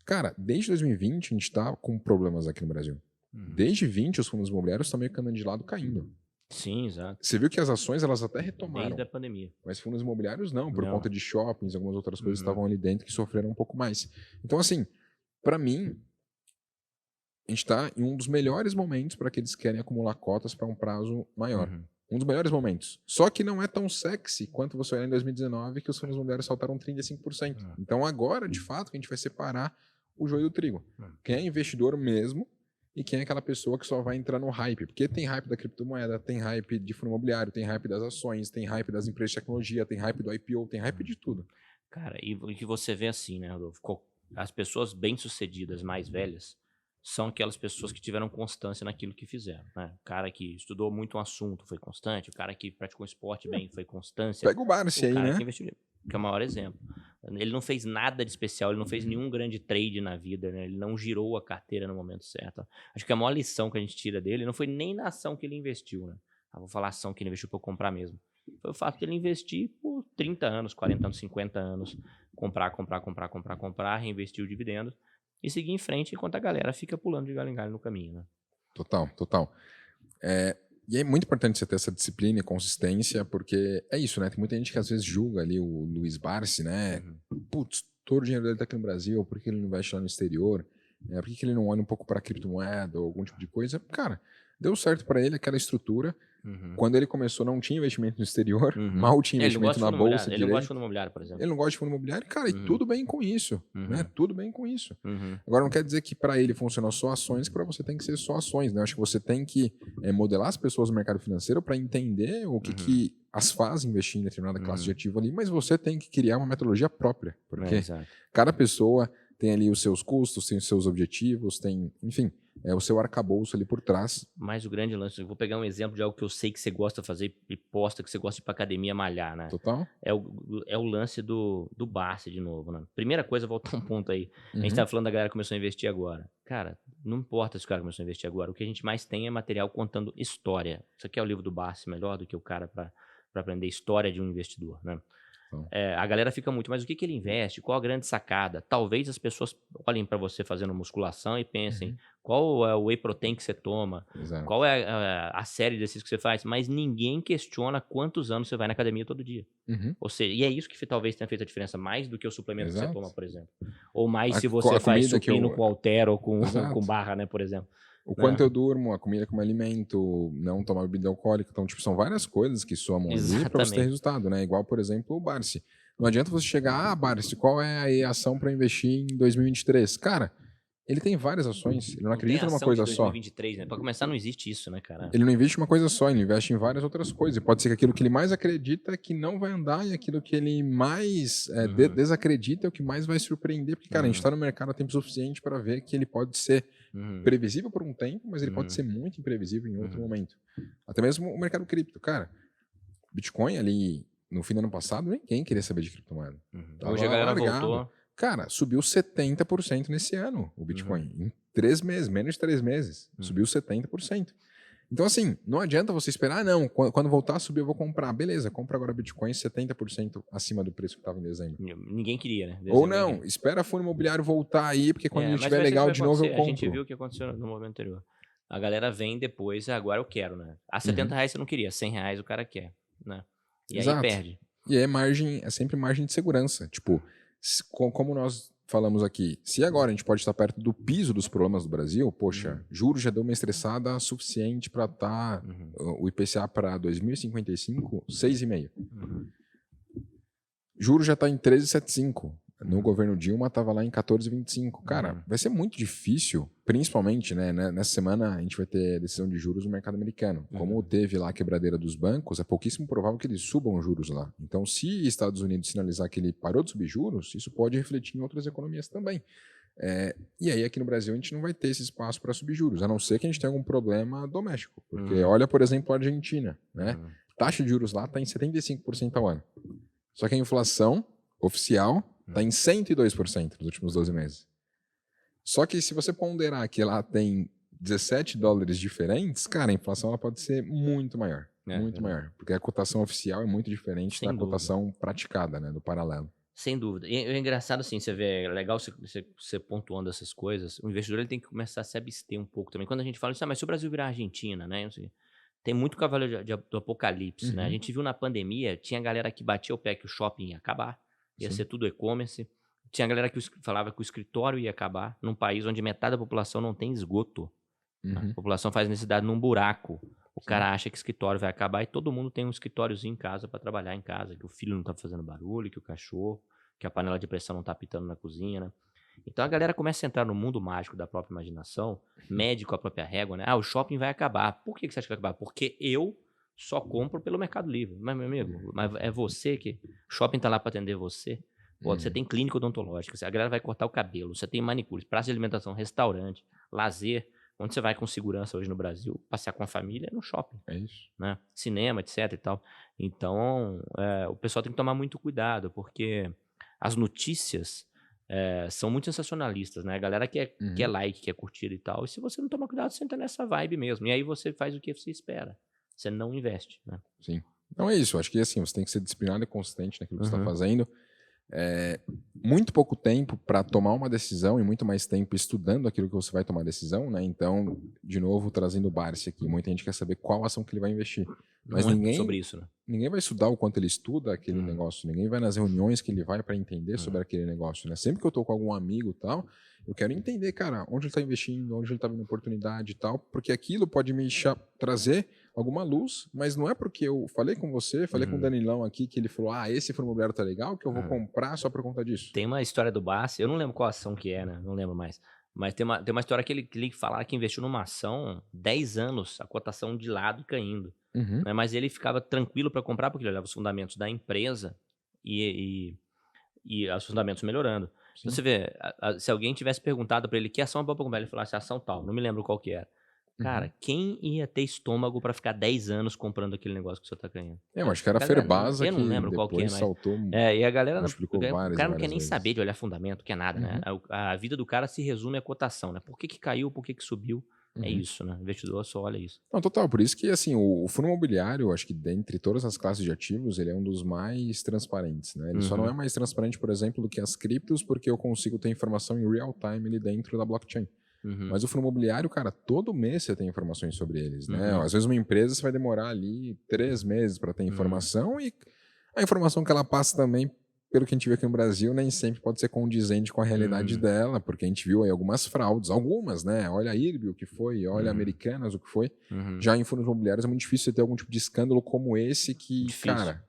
cara, desde 2020 a gente está com problemas aqui no Brasil. Desde 20 os fundos imobiliários estão meio caminhando de lado caindo. Sim, exato. Você viu que as ações elas até retomaram. Desde a pandemia. Mas fundos imobiliários não, por conta de shoppings, algumas outras coisas estavam ali dentro que sofreram um pouco mais. Então assim, para mim, a gente está em um dos melhores momentos para aqueles que querem acumular cotas para um prazo maior. Um dos melhores momentos. Só que não é tão sexy quanto você olhar em 2019, que os fundos imobiliários saltaram 35%. Então agora, de fato, que a gente vai separar o joio do trigo. Quem é investidor mesmo e quem é aquela pessoa que só vai entrar no hype. Porque tem hype da criptomoeda, tem hype de fundo imobiliário, tem hype das ações, tem hype das empresas de tecnologia, tem hype do IPO, tem hype de tudo. Cara, e o que você vê assim, né, Rodolfo? As pessoas bem-sucedidas, mais velhas, são aquelas pessoas que tiveram constância naquilo que fizeram, né? O cara que estudou muito um assunto foi constante, o cara que praticou esporte bem foi constância. Pega o Barsi aí, né? Que investiu, que é o maior exemplo. Ele não fez nada de especial, ele não fez nenhum grande trade na vida, né? Ele não girou a carteira no momento certo. Acho que a maior lição que a gente tira dele não foi nem na ação que ele investiu, né? Vou falar ação que ele investiu para eu comprar mesmo. Foi o fato de ele investir por 30 anos, 40 anos, 50 anos, comprar, reinvestir o dividendo e seguir em frente enquanto a galera fica pulando de galho em galho no caminho, né? Total. E é muito importante você ter essa disciplina e consistência, porque é isso, né? Tem muita gente que às vezes julga ali o Luiz Barsi, né? Putz, todo o dinheiro dele tá aqui no Brasil, por que ele não investe lá no exterior? Por que ele não olha um pouco para criptomoeda ou algum tipo de coisa? Cara, deu certo para ele aquela estrutura. Quando ele começou, não tinha investimento no exterior, mal tinha investimento na bolsa. Ele não gosta de fundo imobiliário, por exemplo. Ele não gosta de fundo imobiliário, cara, e tudo bem com isso, né? Tudo bem com isso. Agora, não quer dizer que para ele funcionam só ações, que para você tem que ser só ações, né? Eu acho que você tem que modelar as pessoas no mercado financeiro para entender o que as faz investir em determinada classe de ativo ali, mas você tem que criar uma metodologia própria, porque cada pessoa tem ali os seus custos, tem os seus objetivos, tem, enfim, o seu arcabouço ali por trás. Mas o grande lance, eu vou pegar um exemplo de algo que eu sei que você gosta de fazer e posta que você gosta de ir pra academia malhar, né? Total. É o lance do Barsi de novo, né? Primeira coisa, voltar um ponto aí. A gente tá falando da galera que começou a investir agora. Cara, não importa se o cara começou a investir agora. O que a gente mais tem é material contando história. Isso aqui é o livro do Barsi melhor do que o cara para aprender história de um investidor, né? A galera fica muito, mas o que ele investe? Qual a grande sacada? Talvez as pessoas olhem para você fazendo musculação e pensem qual é o whey protein que você toma, qual é a série de exercícios que você faz, mas ninguém questiona quantos anos você vai na academia todo dia. Ou seja, e é isso que talvez tenha feito a diferença, mais do que o suplemento que você toma, por exemplo. Ou mais se você faz supino com halter ou com barra, né, por exemplo. O quanto eu durmo, a comida que eu me alimento, não tomar bebida alcoólica. Então, tipo, são várias coisas que somam ali para você ter resultado, né? Igual, por exemplo, o Barsi. Não adianta você chegar, Barsi, qual é a ação para investir em 2023? Cara, Ele tem várias ações, ele não acredita numa coisa só. 2023, né? Pra começar, não existe isso, né, cara? Ele não investe em uma coisa só, ele investe em várias outras coisas. E pode ser que aquilo que ele mais acredita é que não vai andar e aquilo que ele mais desacredita é o que mais vai surpreender. Porque, cara, a gente tá no mercado há tempo suficiente para ver que ele pode ser previsível por um tempo, mas ele pode ser muito imprevisível em outro momento. Até mesmo o mercado cripto. Cara, Bitcoin ali no fim do ano passado, ninguém queria saber de criptomoeda. Hoje a galera voltou. Cara, subiu 70% nesse ano o Bitcoin. Em 3 meses, menos de 3 meses. Subiu 70%. Então, assim, não adianta você esperar, não, quando voltar a subir eu vou comprar. Beleza, compra agora Bitcoin 70% acima do preço que estava em dezembro. Ninguém queria, né? Ou não, espera fundo imobiliário voltar aí, porque quando ele estiver legal de novo eu compro. A gente viu o que aconteceu no momento anterior. A galera vem depois, agora eu quero, né? A R$70 você não queria, R$100 o cara quer, né? E aí perde. E aí é sempre margem de segurança. Tipo, como nós falamos aqui, se agora a gente pode estar perto do piso dos problemas do Brasil, poxa, juros já deu uma estressada suficiente para estar o IPCA para 2055, 6,5. Juros já está em 13,75. No governo Dilma estava lá em 14,25. Cara, vai ser muito difícil, principalmente, né? Nessa semana a gente vai ter decisão de juros no mercado americano. Como teve lá a quebradeira dos bancos, é pouquíssimo provável que eles subam juros lá. Então, se Estados Unidos sinalizar que ele parou de subir juros, isso pode refletir em outras economias também. E aí aqui no Brasil a gente não vai ter esse espaço para subir juros, a não ser que a gente tenha algum problema doméstico. Porque olha, por exemplo, a Argentina, né? Taxa de juros lá está em 75% ao ano. Só que a inflação oficial está em 102% nos últimos 12 meses. Só que se você ponderar que lá tem 17 dólares diferentes, cara, a inflação ela pode ser muito maior. Muito maior. Porque a cotação oficial é muito diferente da cotação praticada, né? Do paralelo. Sem dúvida. E é engraçado assim, você vê, é legal você pontuando essas coisas. O investidor ele tem que começar a se abster um pouco também. Quando a gente fala isso, mas se o Brasil virar Argentina, né? Tem muito cavaleiro do apocalipse, né? A gente viu na pandemia, tinha galera que batia o pé que o shopping ia acabar. Ia ser tudo e-commerce. Tinha galera que falava que o escritório ia acabar num país onde metade da população não tem esgoto. A população faz necessidade num buraco. O cara acha que o escritório vai acabar e todo mundo tem um escritóriozinho em casa para trabalhar em casa, que o filho não tá fazendo barulho, que o cachorro, que a panela de pressão não tá apitando na cozinha, né? Então a galera começa a entrar no mundo mágico da própria imaginação, mede com a própria régua, né? O shopping vai acabar. Por que você acha que vai acabar? Porque eu só compro pelo Mercado Livre. Mas, meu amigo, mas é você que... O shopping tá lá para atender você. Pô, você tem clínica odontológica, a galera vai cortar o cabelo, você tem manicure, praça de alimentação, restaurante, lazer, onde você vai com segurança hoje no Brasil, passear com a família no shopping. É isso. Né? Cinema, etc e tal. Então, o pessoal tem que tomar muito cuidado, porque as notícias são muito sensacionalistas, né? A galera quer like, quer curtir e tal. E se você não tomar cuidado, você entra nessa vibe mesmo. E aí você faz o que você espera. Você não investe, né? Sim. Então é isso. Acho que assim, você tem que ser disciplinado e consistente naquilo que você está fazendo. Muito pouco tempo para tomar uma decisão e muito mais tempo estudando aquilo que você vai tomar decisão, né? Então, de novo, trazendo o Barsi aqui. Muita gente quer saber qual ação que ele vai investir. Mas ninguém sobre isso, né? Ninguém vai estudar o quanto ele estuda aquele negócio. Ninguém vai nas reuniões que ele vai para entender sobre aquele negócio, né? Sempre que eu tô com algum amigo e tal, eu quero entender, cara, onde ele está investindo, onde ele está vendo oportunidade e tal, porque aquilo pode me trazer alguma luz, mas não é porque eu falei com você, falei com o Danilão aqui, que ele falou, esse fundo imobiliário tá legal, que eu vou comprar só por conta disso. Tem uma história do Barsi, eu não lembro qual ação que é, né? Não lembro mais. Mas tem uma história que ele fala que investiu numa ação 10 anos, a cotação de lado e caindo. Né? Mas ele ficava tranquilo para comprar, porque ele olhava os fundamentos da empresa e os fundamentos melhorando. Então você vê, se alguém tivesse perguntado para ele que ação é boa para comprar, ele falasse ação tal, não me lembro qual que era. Cara, quem ia ter estômago para ficar 10 anos comprando aquele negócio que você tá ganhando? Eu acho que era a Ferbasa, eu não lembro qual que é, mas saltou, e a galera multiplicou várias, o cara não quer nem vezes. saber de olhar fundamento, quer nada, né? A vida do cara se resume à cotação, né? Por que caiu, por que subiu? É isso, né? O investidor só olha isso. Não, total. Por isso que, assim, o fundo imobiliário, acho que dentre todas as classes de ativos, ele é um dos mais transparentes, né? Ele só não é mais transparente, por exemplo, do que as criptos, porque eu consigo ter informação em real time ali dentro da blockchain. Mas o fundo imobiliário, cara, todo mês você tem informações sobre eles, né? Às vezes uma empresa você vai demorar ali 3 meses para ter informação e a informação que ela passa também pelo que a gente vê aqui no Brasil, nem sempre pode ser condizente com a realidade dela, porque a gente viu aí algumas fraudes, algumas, né? Olha a IRB o que foi, olha a Americanas o que foi. Já em fundos imobiliários é muito difícil você ter algum tipo de escândalo como esse que, cara,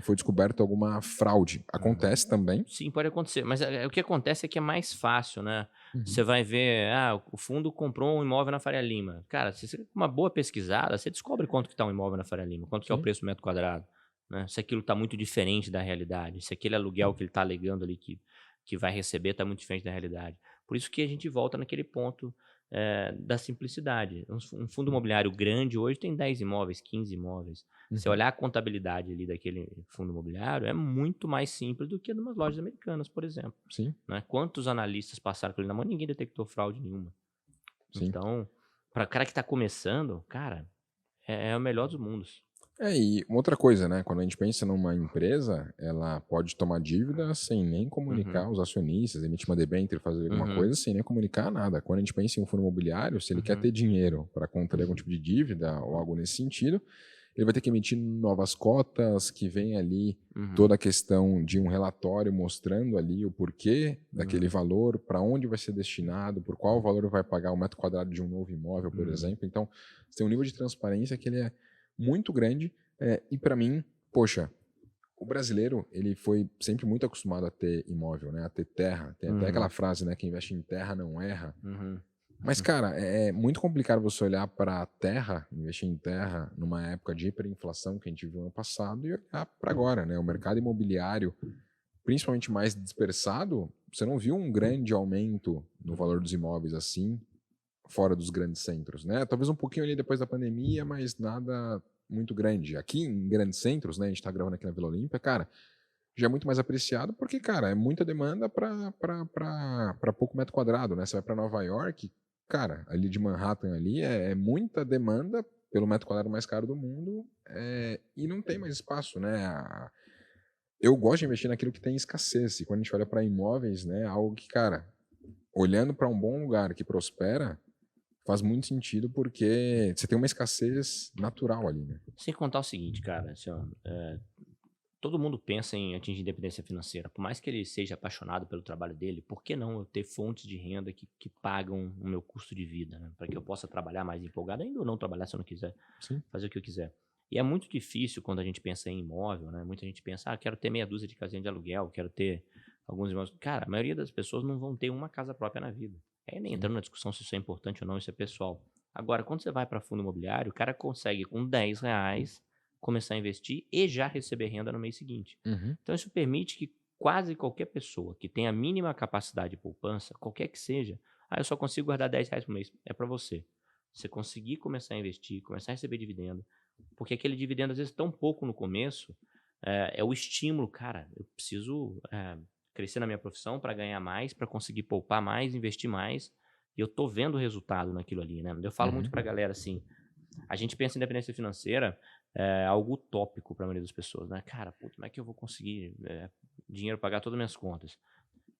foi descoberto alguma fraude. Acontece também. Sim, pode acontecer, mas o que acontece é que é mais fácil, né? Você vai ver, o fundo comprou um imóvel na Faria Lima. Cara, se você com uma boa pesquisada, você descobre quanto que está um imóvel na Faria Lima, quanto que é o preço do metro quadrado. Né? Se aquilo está muito diferente da realidade, se aquele aluguel que ele está alegando ali que vai receber está muito diferente da realidade. Por isso que a gente volta naquele ponto da simplicidade. Um fundo imobiliário grande hoje tem 10 imóveis, 15 imóveis. Se olhar a contabilidade ali daquele fundo imobiliário, é muito mais simples do que numas lojas americanas, por exemplo. Sim. Né? Quantos analistas passaram por ali na mão? Ninguém detectou fraude nenhuma. Sim. Então, para o cara que está começando, cara, é o melhor dos mundos. E outra coisa, né? Quando a gente pensa numa empresa, ela pode tomar dívida sem nem comunicar os acionistas, emitir uma debênture, fazer alguma coisa sem nem comunicar nada. Quando a gente pensa em um fundo imobiliário, se ele quer ter dinheiro para contrair algum tipo de dívida ou algo nesse sentido, ele vai ter que emitir novas cotas, que vem ali toda a questão de um relatório mostrando ali o porquê daquele valor, para onde vai ser destinado, por qual valor vai pagar o metro quadrado de um novo imóvel, por exemplo. Então, você tem um nível de transparência que ele é muito grande, e para mim, poxa, o brasileiro, ele foi sempre muito acostumado a ter imóvel, né, a ter terra, tem até aquela frase, né, quem investe em terra não erra, mas cara, é muito complicado você olhar para a terra, investir em terra numa época de hiperinflação que a gente viu ano passado e olhar para agora, né, o mercado imobiliário, principalmente mais dispersado, você não viu um grande aumento no valor dos imóveis assim, fora dos grandes centros, né? Talvez um pouquinho ali depois da pandemia, mas nada muito grande. Aqui em grandes centros, né? A gente tá gravando aqui na Vila Olímpia, cara, já é muito mais apreciado porque, cara, é muita demanda para pouco metro quadrado, né? Você vai para Nova York, cara, ali de Manhattan ali é muita demanda pelo metro quadrado mais caro do mundo, e não tem mais espaço, né? Eu gosto de investir naquilo que tem escassez. E quando a gente olha para imóveis, né, algo que, cara, olhando para um bom lugar que prospera, faz muito sentido porque você tem uma escassez natural ali, né? Sem contar o seguinte, cara, assim, ó, todo mundo pensa em atingir independência financeira. Por mais que ele seja apaixonado pelo trabalho dele, por que não eu ter fontes de renda que pagam o meu custo de vida, né? Para que eu possa trabalhar mais empolgado, ainda ou não trabalhar se eu não quiser, fazer o que eu quiser. E é muito difícil quando a gente pensa em imóvel, né? Muita gente pensa, quero ter meia dúzia de casinha de aluguel, quero ter alguns imóveis. Cara, a maioria das pessoas não vão ter uma casa própria na vida. Nem entrando na discussão se isso é importante ou não, isso é pessoal. Agora, quando você vai para fundo imobiliário, o cara consegue com R$10 começar a investir e já receber renda no mês seguinte. Então isso permite que quase qualquer pessoa que tenha a mínima capacidade de poupança, qualquer que seja, eu só consigo guardar R$10 por mês. É para você. Você conseguir começar a investir, começar a receber dividendo, porque aquele dividendo às vezes tão pouco no começo, é o estímulo, cara, eu preciso crescer na minha profissão para ganhar mais, para conseguir poupar mais, investir mais, e eu tô vendo o resultado naquilo ali, né? Eu falo muito pra galera assim, a gente pensa em independência financeira algo utópico para a maioria das pessoas, né? Cara, puta, como é que eu vou conseguir dinheiro para pagar todas as minhas contas?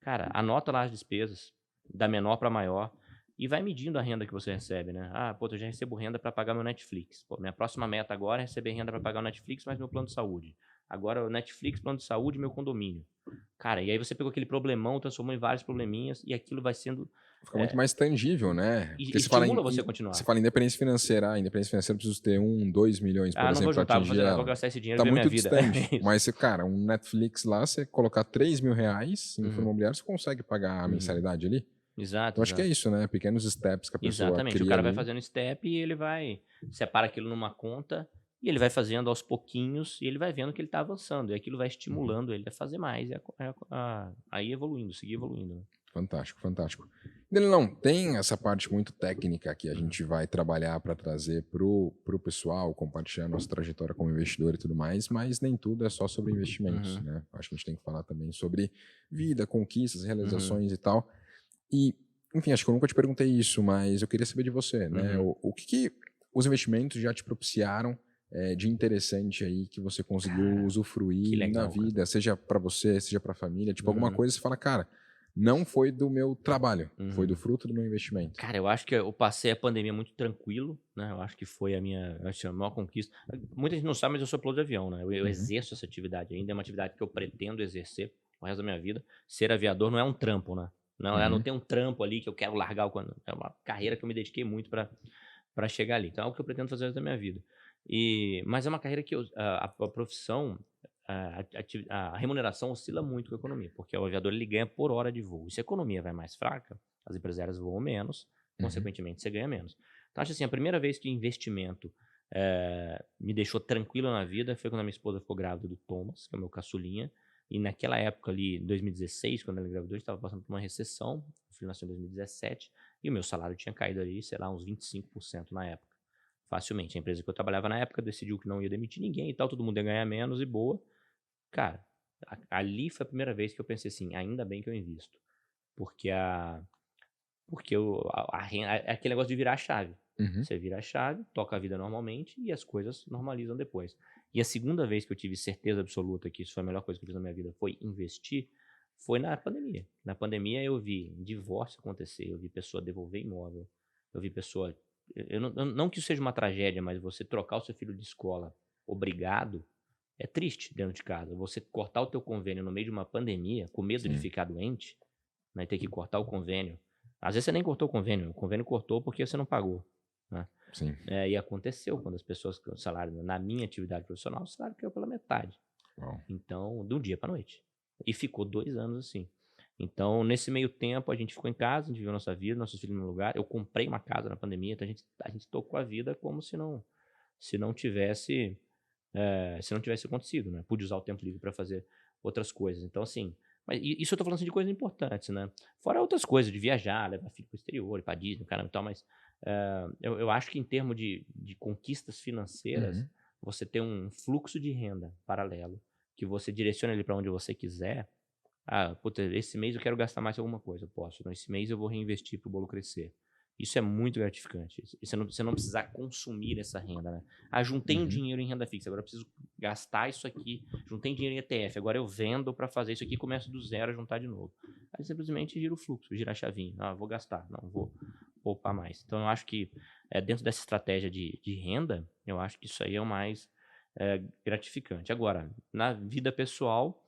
Cara, anota lá as despesas, da menor para maior, e vai medindo a renda que você recebe, né? Eu já recebo renda para pagar meu Netflix. Minha próxima meta agora é receber renda para pagar o Netflix mais meu plano de saúde. Agora o Netflix, plano de saúde e meu condomínio. Cara, e aí você pegou aquele problemão, transformou em vários probleminhas, e aquilo vai sendo... Fica muito mais tangível, né? E estimula você a continuar. Você fala em independência financeira. Independência financeira eu preciso ter 2 milhões, por exemplo, para atingir ela. Vou gastar esse dinheiro tá e ver muito minha vida. distante. Mas, cara, um Netflix lá, você colocar R$3 mil em fundo imobiliário, você consegue pagar a mensalidade ali? Exato. Então, acho que é isso, né? Pequenos steps que a pessoa Exatamente. cria O cara ali. vai fazendo step e ele vai... Separa aquilo numa conta e ele vai fazendo aos pouquinhos e ele vai vendo que ele está avançando. E aquilo vai estimulando ele a fazer mais e aí evoluindo, seguir evoluindo. Né? Fantástico, fantástico. Não, tem essa parte muito técnica que a gente vai trabalhar para trazer pro pessoal, compartilhar nossa trajetória como investidor e tudo mais, mas nem tudo é só sobre investimentos, né? Acho que a gente tem que falar também sobre vida, conquistas, realizações e tal. E, enfim, acho que eu nunca te perguntei isso, mas eu queria saber de você, né? O que os investimentos já te propiciaram de interessante aí que você conseguiu usufruir legal, na vida, cara. Seja para você, seja para a família, tipo alguma coisa você fala, cara, não foi do meu trabalho, foi do fruto do meu investimento. Cara, eu acho que eu passei a pandemia muito tranquilo, né? Eu acho que foi a maior conquista. Muita gente não sabe, mas eu sou piloto de avião, né? Eu exerço essa atividade ainda, é uma atividade que eu pretendo exercer. o resto da minha vida. Ser aviador não é um trampo, né? Não tem um trampo ali que eu quero largar. É uma carreira que eu me dediquei muito para chegar ali. Então é o que eu pretendo fazer o resto da minha vida. Mas é uma carreira que a profissão, a remuneração oscila muito com a economia, porque o aviador ele ganha por hora de voo. E se a economia vai mais fraca, as empresárias voam menos, consequentemente você ganha menos. Então acho assim, a primeira vez que investimento me deixou tranquilo na vida foi quando a minha esposa ficou grávida do Thomas, que é o meu caçulinha. E naquela época ali, em 2016, quando ela engravidou, a gente estava passando por uma recessão. O filho nasceu em 2017 e o meu salário tinha caído ali, sei lá, uns 25% na época. Facilmente. A empresa que eu trabalhava na época decidiu que não ia demitir ninguém e tal, todo mundo ia ganhar menos e boa. Cara, ali foi a primeira vez que eu pensei assim, ainda bem que eu invisto. Porque é aquele negócio de virar a chave. Você vira a chave, toca a vida normalmente e as coisas normalizam depois. E a segunda vez que eu tive certeza absoluta que isso foi a melhor coisa que eu fiz na minha vida, foi investir, foi na pandemia. Na pandemia eu vi divórcio acontecer, eu vi pessoa devolver imóvel, eu vi pessoa... não que isso seja uma tragédia, mas você trocar o seu filho de escola obrigado é triste dentro de casa. Você cortar o teu convênio no meio de uma pandemia, com medo de ficar doente, né, ter que cortar o convênio. Às vezes você nem cortou o convênio cortou porque você não pagou. Né? Sim. E aconteceu quando as pessoas, o salário, na minha atividade profissional, o salário caiu pela metade. Então, de um dia para noite. E ficou 2 anos assim. Então, nesse meio tempo, a gente ficou em casa, a gente viveu nossa vida, nossos filhos no lugar. Eu comprei uma casa na pandemia, então a gente tocou a vida como se não tivesse acontecido, né? Pude usar o tempo livre para fazer outras coisas. Então, assim, mas isso eu tô falando assim, de coisas importantes, né? Fora outras coisas, de viajar, levar filho pro exterior, ir pra Disney, caramba e tal, mas eu acho que em termos de conquistas financeiras, você ter um fluxo de renda paralelo, que você direciona ele para onde você quiser. Puta, esse mês eu quero gastar mais alguma coisa, eu posso. Então, esse mês eu vou reinvestir pro bolo crescer. Isso é muito gratificante. Você não precisar consumir essa renda, né? Juntei um dinheiro em renda fixa, agora eu preciso gastar isso aqui. Juntei dinheiro em ETF, agora eu vendo para fazer isso aqui e começo do zero a juntar de novo. Aí simplesmente gira o fluxo, gira a chavinha. Vou gastar, não vou poupar mais. Então eu acho que dentro dessa estratégia de renda, eu acho que isso aí é o mais gratificante. Agora, na vida pessoal,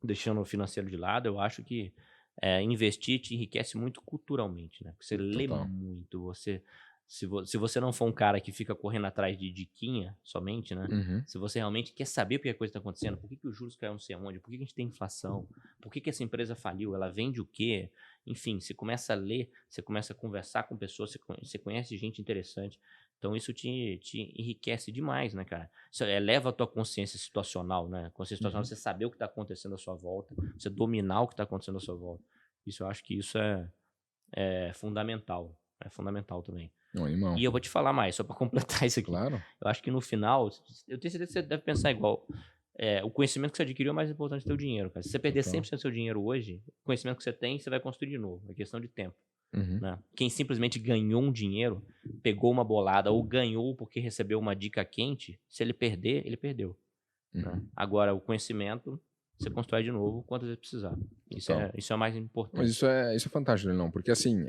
deixando o financeiro de lado, eu acho que investir te enriquece muito culturalmente, né? Porque você lê muito, se você não for um cara que fica correndo atrás de diquinha somente, né? Se você realmente quer saber por que a coisa está acontecendo, por que os juros caiu não sei aonde, por que a gente tem inflação, por que essa empresa faliu, ela vende o quê? Enfim, você começa a ler, você começa a conversar com pessoas, você conhece gente interessante. Então isso te enriquece demais, né, cara? Isso eleva a tua consciência situacional, né? Consciência situacional, você saber o que está acontecendo à sua volta, você dominar o que está acontecendo à sua volta. Isso eu acho que isso é fundamental. É fundamental também. E eu vou te falar mais, só para completar isso aqui. Claro. Eu acho que no final, eu tenho certeza que você deve pensar igual. O conhecimento que você adquiriu é mais importante do que o teu dinheiro, cara. Se você perder 100% do seu dinheiro hoje, o conhecimento que você tem, você vai construir de novo. É questão de tempo. Né? Quem simplesmente ganhou um dinheiro, pegou uma bolada ou ganhou porque recebeu uma dica quente, se ele perder, ele perdeu. Né? Agora, o conhecimento, você constrói de novo quantas vezes precisar. Isso é o mais importante. Mas isso é fantástico, não? Porque assim,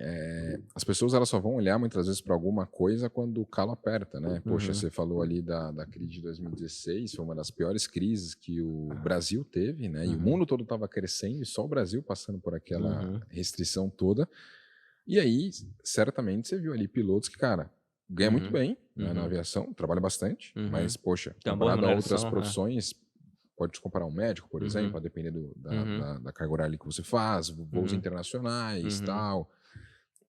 as pessoas elas só vão olhar muitas vezes para alguma coisa quando o calo aperta, né? Poxa, você falou ali da crise de 2016, foi uma das piores crises que o Brasil teve, né? E o mundo todo estava crescendo e só o Brasil passando por aquela restrição toda. E aí, certamente, você viu ali pilotos que, cara, ganha muito bem né, na aviação, trabalha bastante, mas, poxa, comparado a outras profissões, pode comparar um médico, por exemplo, a depender da carga horária que você faz, voos internacionais e tal.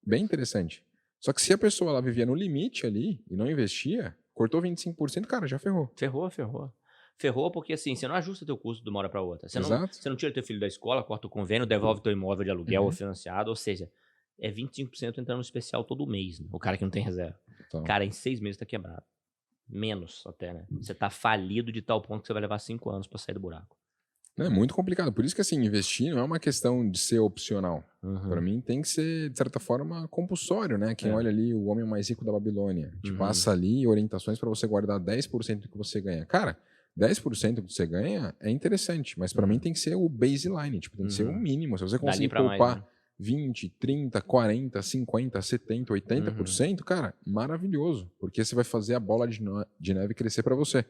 Bem interessante. Só que se a pessoa ela vivia no limite ali e não investia, cortou 25%, cara, já ferrou. Ferrou porque, assim, você não ajusta teu custo de uma hora para outra. Você não tira teu filho da escola, corta o convênio, devolve teu imóvel de aluguel ou financiado, ou seja, 25% entrando no especial todo mês, né? O cara que não tem reserva. Cara, em 6 meses tá quebrado. Menos até, né? Você tá falido de tal ponto que você vai levar 5 anos para sair do buraco. É muito complicado. Por isso que, assim, investir não é uma questão de ser opcional. Para mim, tem que ser, de certa forma, compulsório, né? Quem olha ali o homem mais rico da Babilônia, te passa ali orientações para você guardar 10% do que você ganha. Cara, 10% do que você ganha é interessante, mas para mim tem que ser o baseline, tipo, tem que ser o mínimo. Se você conseguir poupar mais, né? 20, 30, 40, 50, 70, 80%, cara, maravilhoso. Porque você vai fazer a bola de neve crescer para você.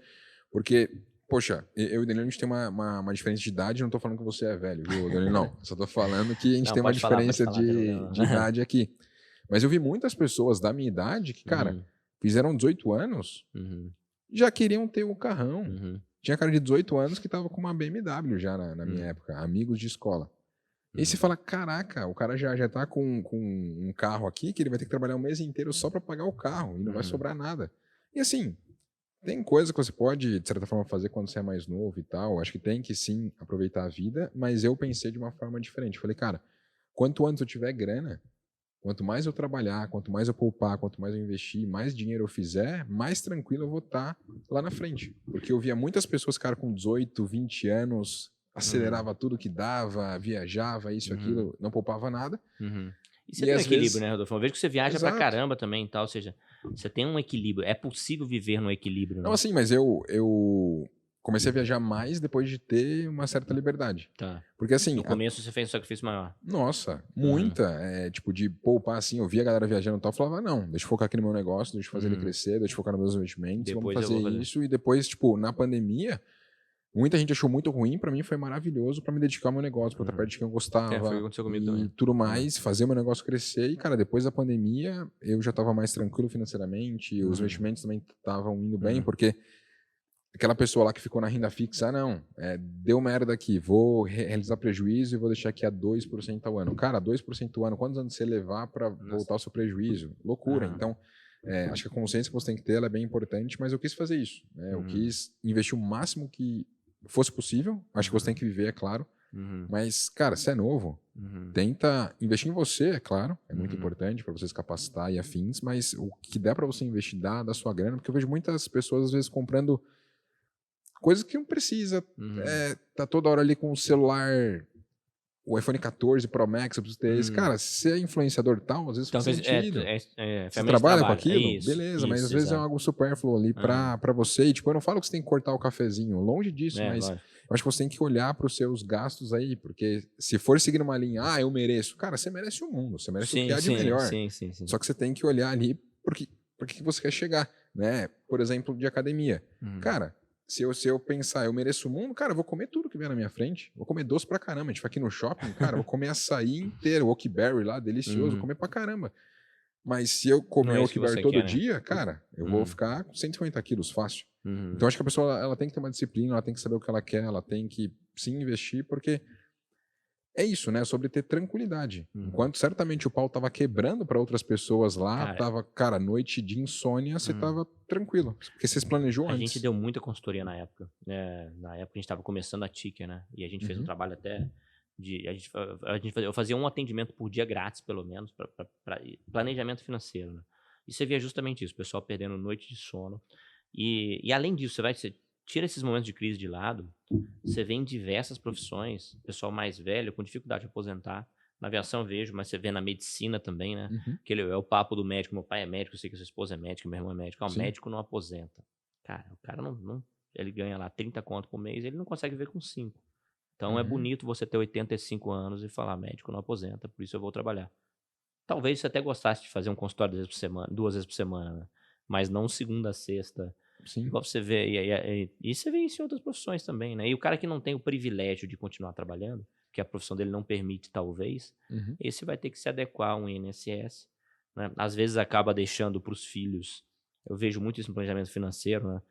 Porque Poxa, eu e o Danilo, a gente tem uma diferença de idade, não tô falando que você é velho, viu, Danilo? Não, só tô falando que a gente Não, tem uma pode falar, diferença pode falar, tem de problema. idade aqui. Mas eu vi muitas pessoas da minha idade que, cara, fizeram 18 anos, já queriam ter o carrão. Tinha cara de 18 anos que tava com uma BMW já na minha época, amigos de escola. E aí você fala, caraca, o cara já tá com um carro aqui que ele vai ter que trabalhar um mês inteiro só pra pagar o carro e não vai sobrar nada. E assim, tem coisa que você pode, de certa forma, fazer quando você é mais novo e tal. Acho que tem que sim aproveitar a vida, mas eu pensei de uma forma diferente. Falei, cara, quanto antes eu tiver grana, quanto mais eu trabalhar, quanto mais eu poupar, quanto mais eu investir, mais dinheiro eu fizer, mais tranquilo eu vou estar lá na frente. Porque eu via muitas pessoas, cara, com 18, 20 anos, acelerava tudo que dava, viajava, isso, aquilo, não poupava nada. E você tem um às equilíbrio, vezes... né, Rodolfo? Eu vejo que você viaja pra Exato. caramba também e tal, ou seja, você tem um equilíbrio. É possível viver no equilíbrio, né? Não, assim, mas eu comecei a viajar mais depois de ter uma certa liberdade. Tá. Porque assim... No começo você fez um sacrifício maior. Nossa, muita. Tipo, de poupar assim, eu via a galera viajando e tal, eu falava, não, deixa eu focar aqui no meu negócio, deixa eu fazer ele crescer, deixa eu focar nos meus investimentos, Depois vamos eu vou fazer fazer. isso. E depois, tipo, na pandemia, muita gente achou muito ruim, pra mim foi maravilhoso pra me dedicar ao meu negócio, pra estar perto de quem eu gostava. Foi o que aconteceu comigo e também. tudo mais, fazer o meu negócio crescer. E, cara, depois da pandemia, eu já tava mais tranquilo financeiramente, os investimentos também estavam indo bem, porque aquela pessoa lá que ficou na renda fixa, não, deu merda aqui, vou realizar prejuízo e vou deixar aqui a 2% ao ano. Cara, 2% ao ano, quantos anos você levar para voltar o seu prejuízo? Loucura. Então, acho que a consciência que você tem que ter ela é bem importante, mas eu quis fazer isso. Né? Eu quis investir o máximo que fosse possível. Acho que você tem que viver, é claro. Mas, cara, você é novo, tenta investir em você, é claro, é muito importante para você se capacitar e afins, mas o que der para você investir, dá da sua grana, porque eu vejo muitas pessoas, às vezes, comprando coisas que não precisa. Tá toda hora ali com o celular, o iPhone 14 Pro Max, eu preciso ter esse. Cara, se você é influenciador tal, às vezes faz sentido. Você trabalha com aquilo? Beleza, mas às vezes é algo supérfluo ali pra você. E, tipo, eu não falo que você tem que cortar o cafezinho, longe disso, mas lógico. Eu acho que você tem que olhar pros seus gastos aí, porque se for seguir uma linha, eu mereço. Cara, você merece o mundo, você merece o que há de melhor. Sim. Só que você tem que olhar ali porque que você quer chegar, né? Por exemplo, de academia. Cara, se eu pensar, eu mereço o mundo, cara, eu vou comer tudo que vier na minha frente. Vou comer doce pra caramba. A gente vai aqui no shopping, cara, eu vou comer açaí inteiro, Oakberry lá, delicioso, vou comer pra caramba. Mas se eu comer Oakberry todo dia, cara, eu vou ficar com 150 quilos fácil. Então acho que a pessoa ela tem que ter uma disciplina, ela tem que saber o que ela quer, ela tem que sim investir, porque é isso, né? Sobre ter tranquilidade. Enquanto certamente o pau tava quebrando para outras pessoas lá, tava, cara, noite de insônia, você tava tranquilo. Porque você se planejou antes. A gente deu muita consultoria na época. Na época a gente tava começando a Ticker, né? E a gente fez um trabalho até de... eu fazia um atendimento por dia grátis, pelo menos, para planejamento financeiro, né? E você via justamente isso, o pessoal perdendo noite de sono. E além disso, você tira esses momentos de crise de lado, você vê em diversas profissões, pessoal mais velho com dificuldade de aposentar. Na aviação eu vejo, mas você vê na medicina também, né? Que é o papo do médico. Meu pai é médico, eu sei que sua esposa é médica, meu irmão é médico. O médico não aposenta. Cara, o cara não ele ganha lá 30 conto por mês, ele não consegue ver com 5. Então é bonito você ter 85 anos e falar, médico não aposenta, por isso eu vou trabalhar. Talvez você até gostasse de fazer um consultório 2 vezes por semana, né? Mas não segunda a sexta. Sim. Igual você vê, e você vê isso em outras profissões também, né? E o cara que não tem o privilégio de continuar trabalhando, que a profissão dele não permite, talvez, esse vai ter que se adequar a um INSS, né? Às vezes acaba deixando para os filhos. Eu vejo muito isso no planejamento financeiro, né?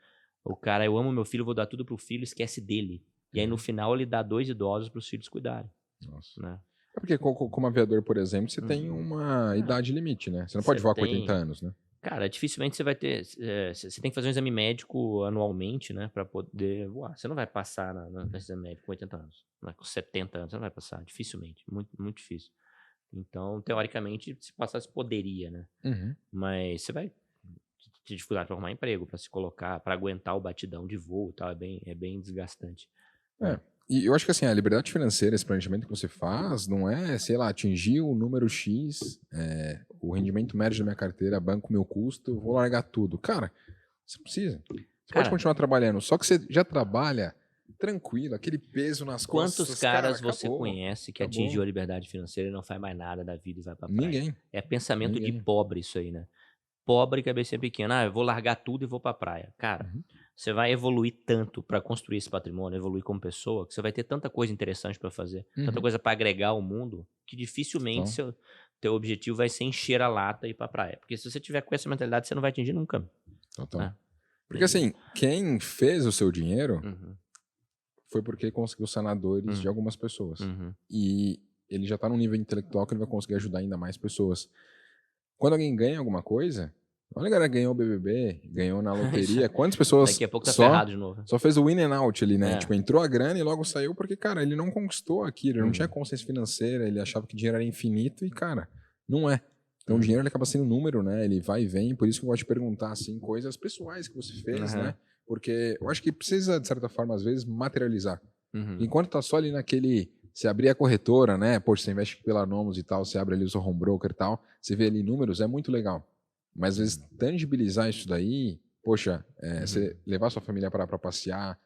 O cara, eu amo meu filho, vou dar tudo pro filho, esquece dele. E aí no final ele dá 2 idosos para os filhos cuidarem. Nossa. Né? É porque como aviador, por exemplo, você tem uma idade limite, né? Você não pode voar com 80 anos, né? Cara, dificilmente você vai ter... você tem que fazer um exame médico anualmente, né? Pra poder voar. Você não vai passar no exame médico com 80 anos. Né? Com 70 anos, você não vai passar. Dificilmente. Muito, muito difícil. Então, teoricamente, se passasse, poderia, né? Mas você vai ter dificuldade pra arrumar emprego, pra se colocar, pra aguentar o batidão de voo e tal. É bem desgastante. E eu acho que assim, a liberdade financeira, esse planejamento que você faz, não é, sei lá, atingir o número X, o rendimento médio da minha carteira, banco meu custo, vou largar tudo. Cara, você não precisa. Você pode continuar trabalhando, só que você já trabalha tranquilo, aquele peso nas costas. Quantos caras você conhece que atingiu a liberdade financeira e não faz mais nada da vida e vai pra praia? Ninguém. É pensamento de pobre isso aí, né? pobre e cabecinha pequena. Eu vou largar tudo e vou pra praia. Cara, você vai evoluir tanto para construir esse patrimônio, evoluir como pessoa, que você vai ter tanta coisa interessante para fazer, tanta coisa para agregar ao mundo, que dificilmente teu objetivo vai ser encher a lata e ir pra praia. Porque se você tiver com essa mentalidade, você não vai atingir nunca. Total. Porque assim, quem fez o seu dinheiro foi porque conseguiu sanar dores de algumas pessoas. E ele já tá num nível intelectual que ele vai conseguir ajudar ainda mais pessoas. Quando alguém ganha alguma coisa, olha, a galera ganhou o BBB, ganhou na loteria, quantas pessoas daqui a pouco tá ferrado de novo. Só fez o in and out ali, né? Tipo, entrou a grana e logo saiu porque, cara, ele não conquistou aquilo, ele não tinha consciência financeira, ele achava que dinheiro era infinito e, cara, não é. Então o dinheiro ele acaba sendo número, né? Ele vai e vem, por isso que eu gosto de perguntar, assim, coisas pessoais que você fez, né? Porque eu acho que precisa, de certa forma, às vezes, materializar. Enquanto tá só ali naquele... Você abrir a corretora, né? Poxa, você investe pela Nomos e tal, você abre ali o seu home broker e tal, você vê ali números, é muito legal. Mas às vezes tangibilizar isso daí, poxa, você levar sua família para passear,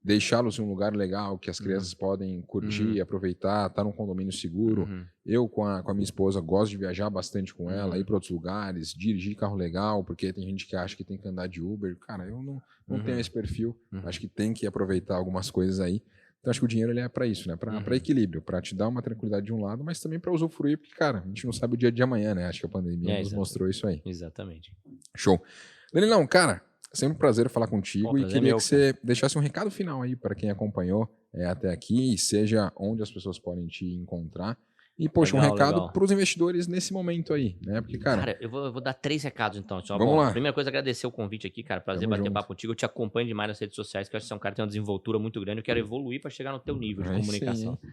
deixá-los em um lugar legal que as crianças podem curtir, aproveitar, estar num condomínio seguro. Eu com a minha esposa gosto de viajar bastante com ela, ir para outros lugares, dirigir carro legal, porque tem gente que acha que tem que andar de Uber. Cara, eu não tenho esse perfil, acho que tem que aproveitar algumas coisas aí. Então, acho que o dinheiro ele é para isso, né? Para equilíbrio, para te dar uma tranquilidade de um lado, mas também para usufruir, porque, cara, a gente não sabe o dia de amanhã, né? Acho que a pandemia nos mostrou isso aí. Exatamente. Show. Danilão, cara, sempre um prazer falar contigo e queria que você deixasse um recado final aí para quem acompanhou até aqui, seja onde as pessoas podem te encontrar. E, poxa, um recado para os investidores nesse momento aí, né? Porque, cara... eu vou dar 3 recados, então. Vamos lá. Primeira coisa, agradecer o convite aqui, cara. Prazer bater papo contigo. Eu te acompanho demais nas redes sociais, que eu acho que você é um cara que tem uma desenvoltura muito grande. Eu quero evoluir para chegar no teu nível de comunicação. Sim.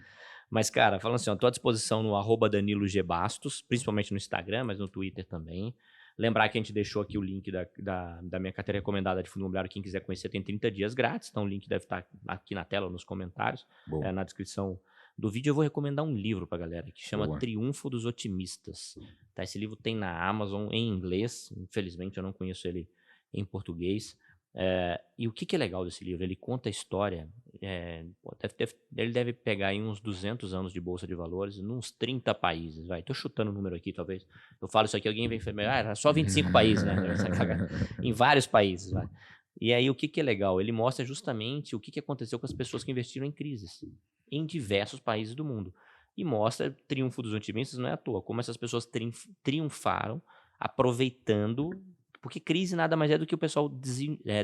Mas, cara, falando assim, eu tô à disposição no @DaniloGBastos, principalmente no Instagram, mas no Twitter também. Lembrar que a gente deixou aqui o link da minha carteira recomendada de fundo imobiliário. Quem quiser conhecer tem 30 dias grátis. Então o link deve estar aqui na tela, nos comentários, na descrição do vídeo. Eu vou recomendar um livro pra galera que chama Triunfo dos Otimistas. Tá, esse livro tem na Amazon em inglês. Infelizmente eu não conheço ele em português. E o que é legal desse livro? Ele conta a história. Ele deve pegar aí uns 200 anos de Bolsa de Valores, nos 30 países. Tô chutando o número aqui, talvez. Eu falo isso aqui, alguém vem falar, era só 25 países, né? Em vários países. E aí o que é legal? Ele mostra justamente o que aconteceu com as pessoas que investiram em crises em diversos países do mundo. E mostra o triunfo dos otimistas, não é à toa, como essas pessoas triunfaram aproveitando, porque crise nada mais é do que o pessoal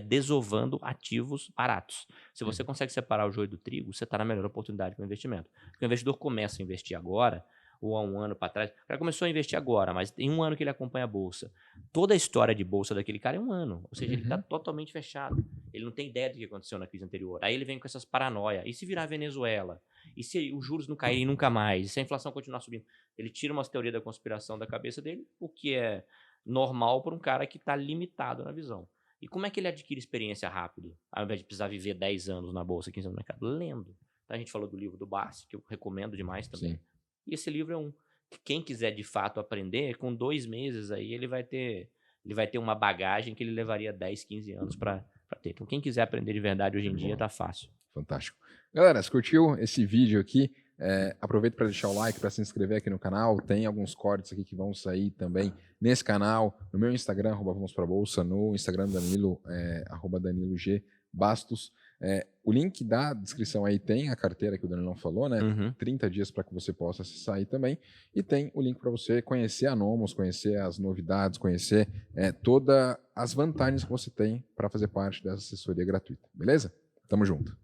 desovando ativos baratos. Se você consegue separar o joio do trigo, você está na melhor oportunidade para o investimento. Porque o investidor começa a investir agora, ou há um ano para trás, o cara começou a investir agora, mas tem um ano que ele acompanha a Bolsa. Toda a história de Bolsa daquele cara é um ano, ou seja, ele está totalmente fechado. Ele não tem ideia do que aconteceu na crise anterior. Aí ele vem com essas paranoias. E se virar Venezuela? E se os juros não caírem nunca mais? E se a inflação continuar subindo? Ele tira umas teorias da conspiração da cabeça dele, o que é normal para um cara que está limitado na visão. E como é que ele adquire experiência rápido, ao invés de precisar viver 10 anos na Bolsa, 15 anos no mercado? Lendo. A gente falou do livro do Bassi, que eu recomendo demais também. Sim. E esse livro é quem quiser de fato aprender, com 2 meses aí ele vai ter uma bagagem que ele levaria 10, 15 anos para ter. Então quem quiser aprender de verdade hoje em dia tá fácil. Fantástico. Galera, se curtiu esse vídeo aqui, aproveita para deixar o like, para se inscrever aqui no canal. Tem alguns cortes aqui que vão sair também nesse canal, no meu Instagram, @VamosPraBolsa, no Instagram do Danilo, @DaniloGBastos. O link da descrição aí tem a carteira que o Danilo falou, né? 30 dias para que você possa acessar aí também. E tem o link para você conhecer a Nomos, conhecer as novidades, conhecer todas as vantagens que você tem para fazer parte dessa assessoria gratuita. Beleza? Tamo junto.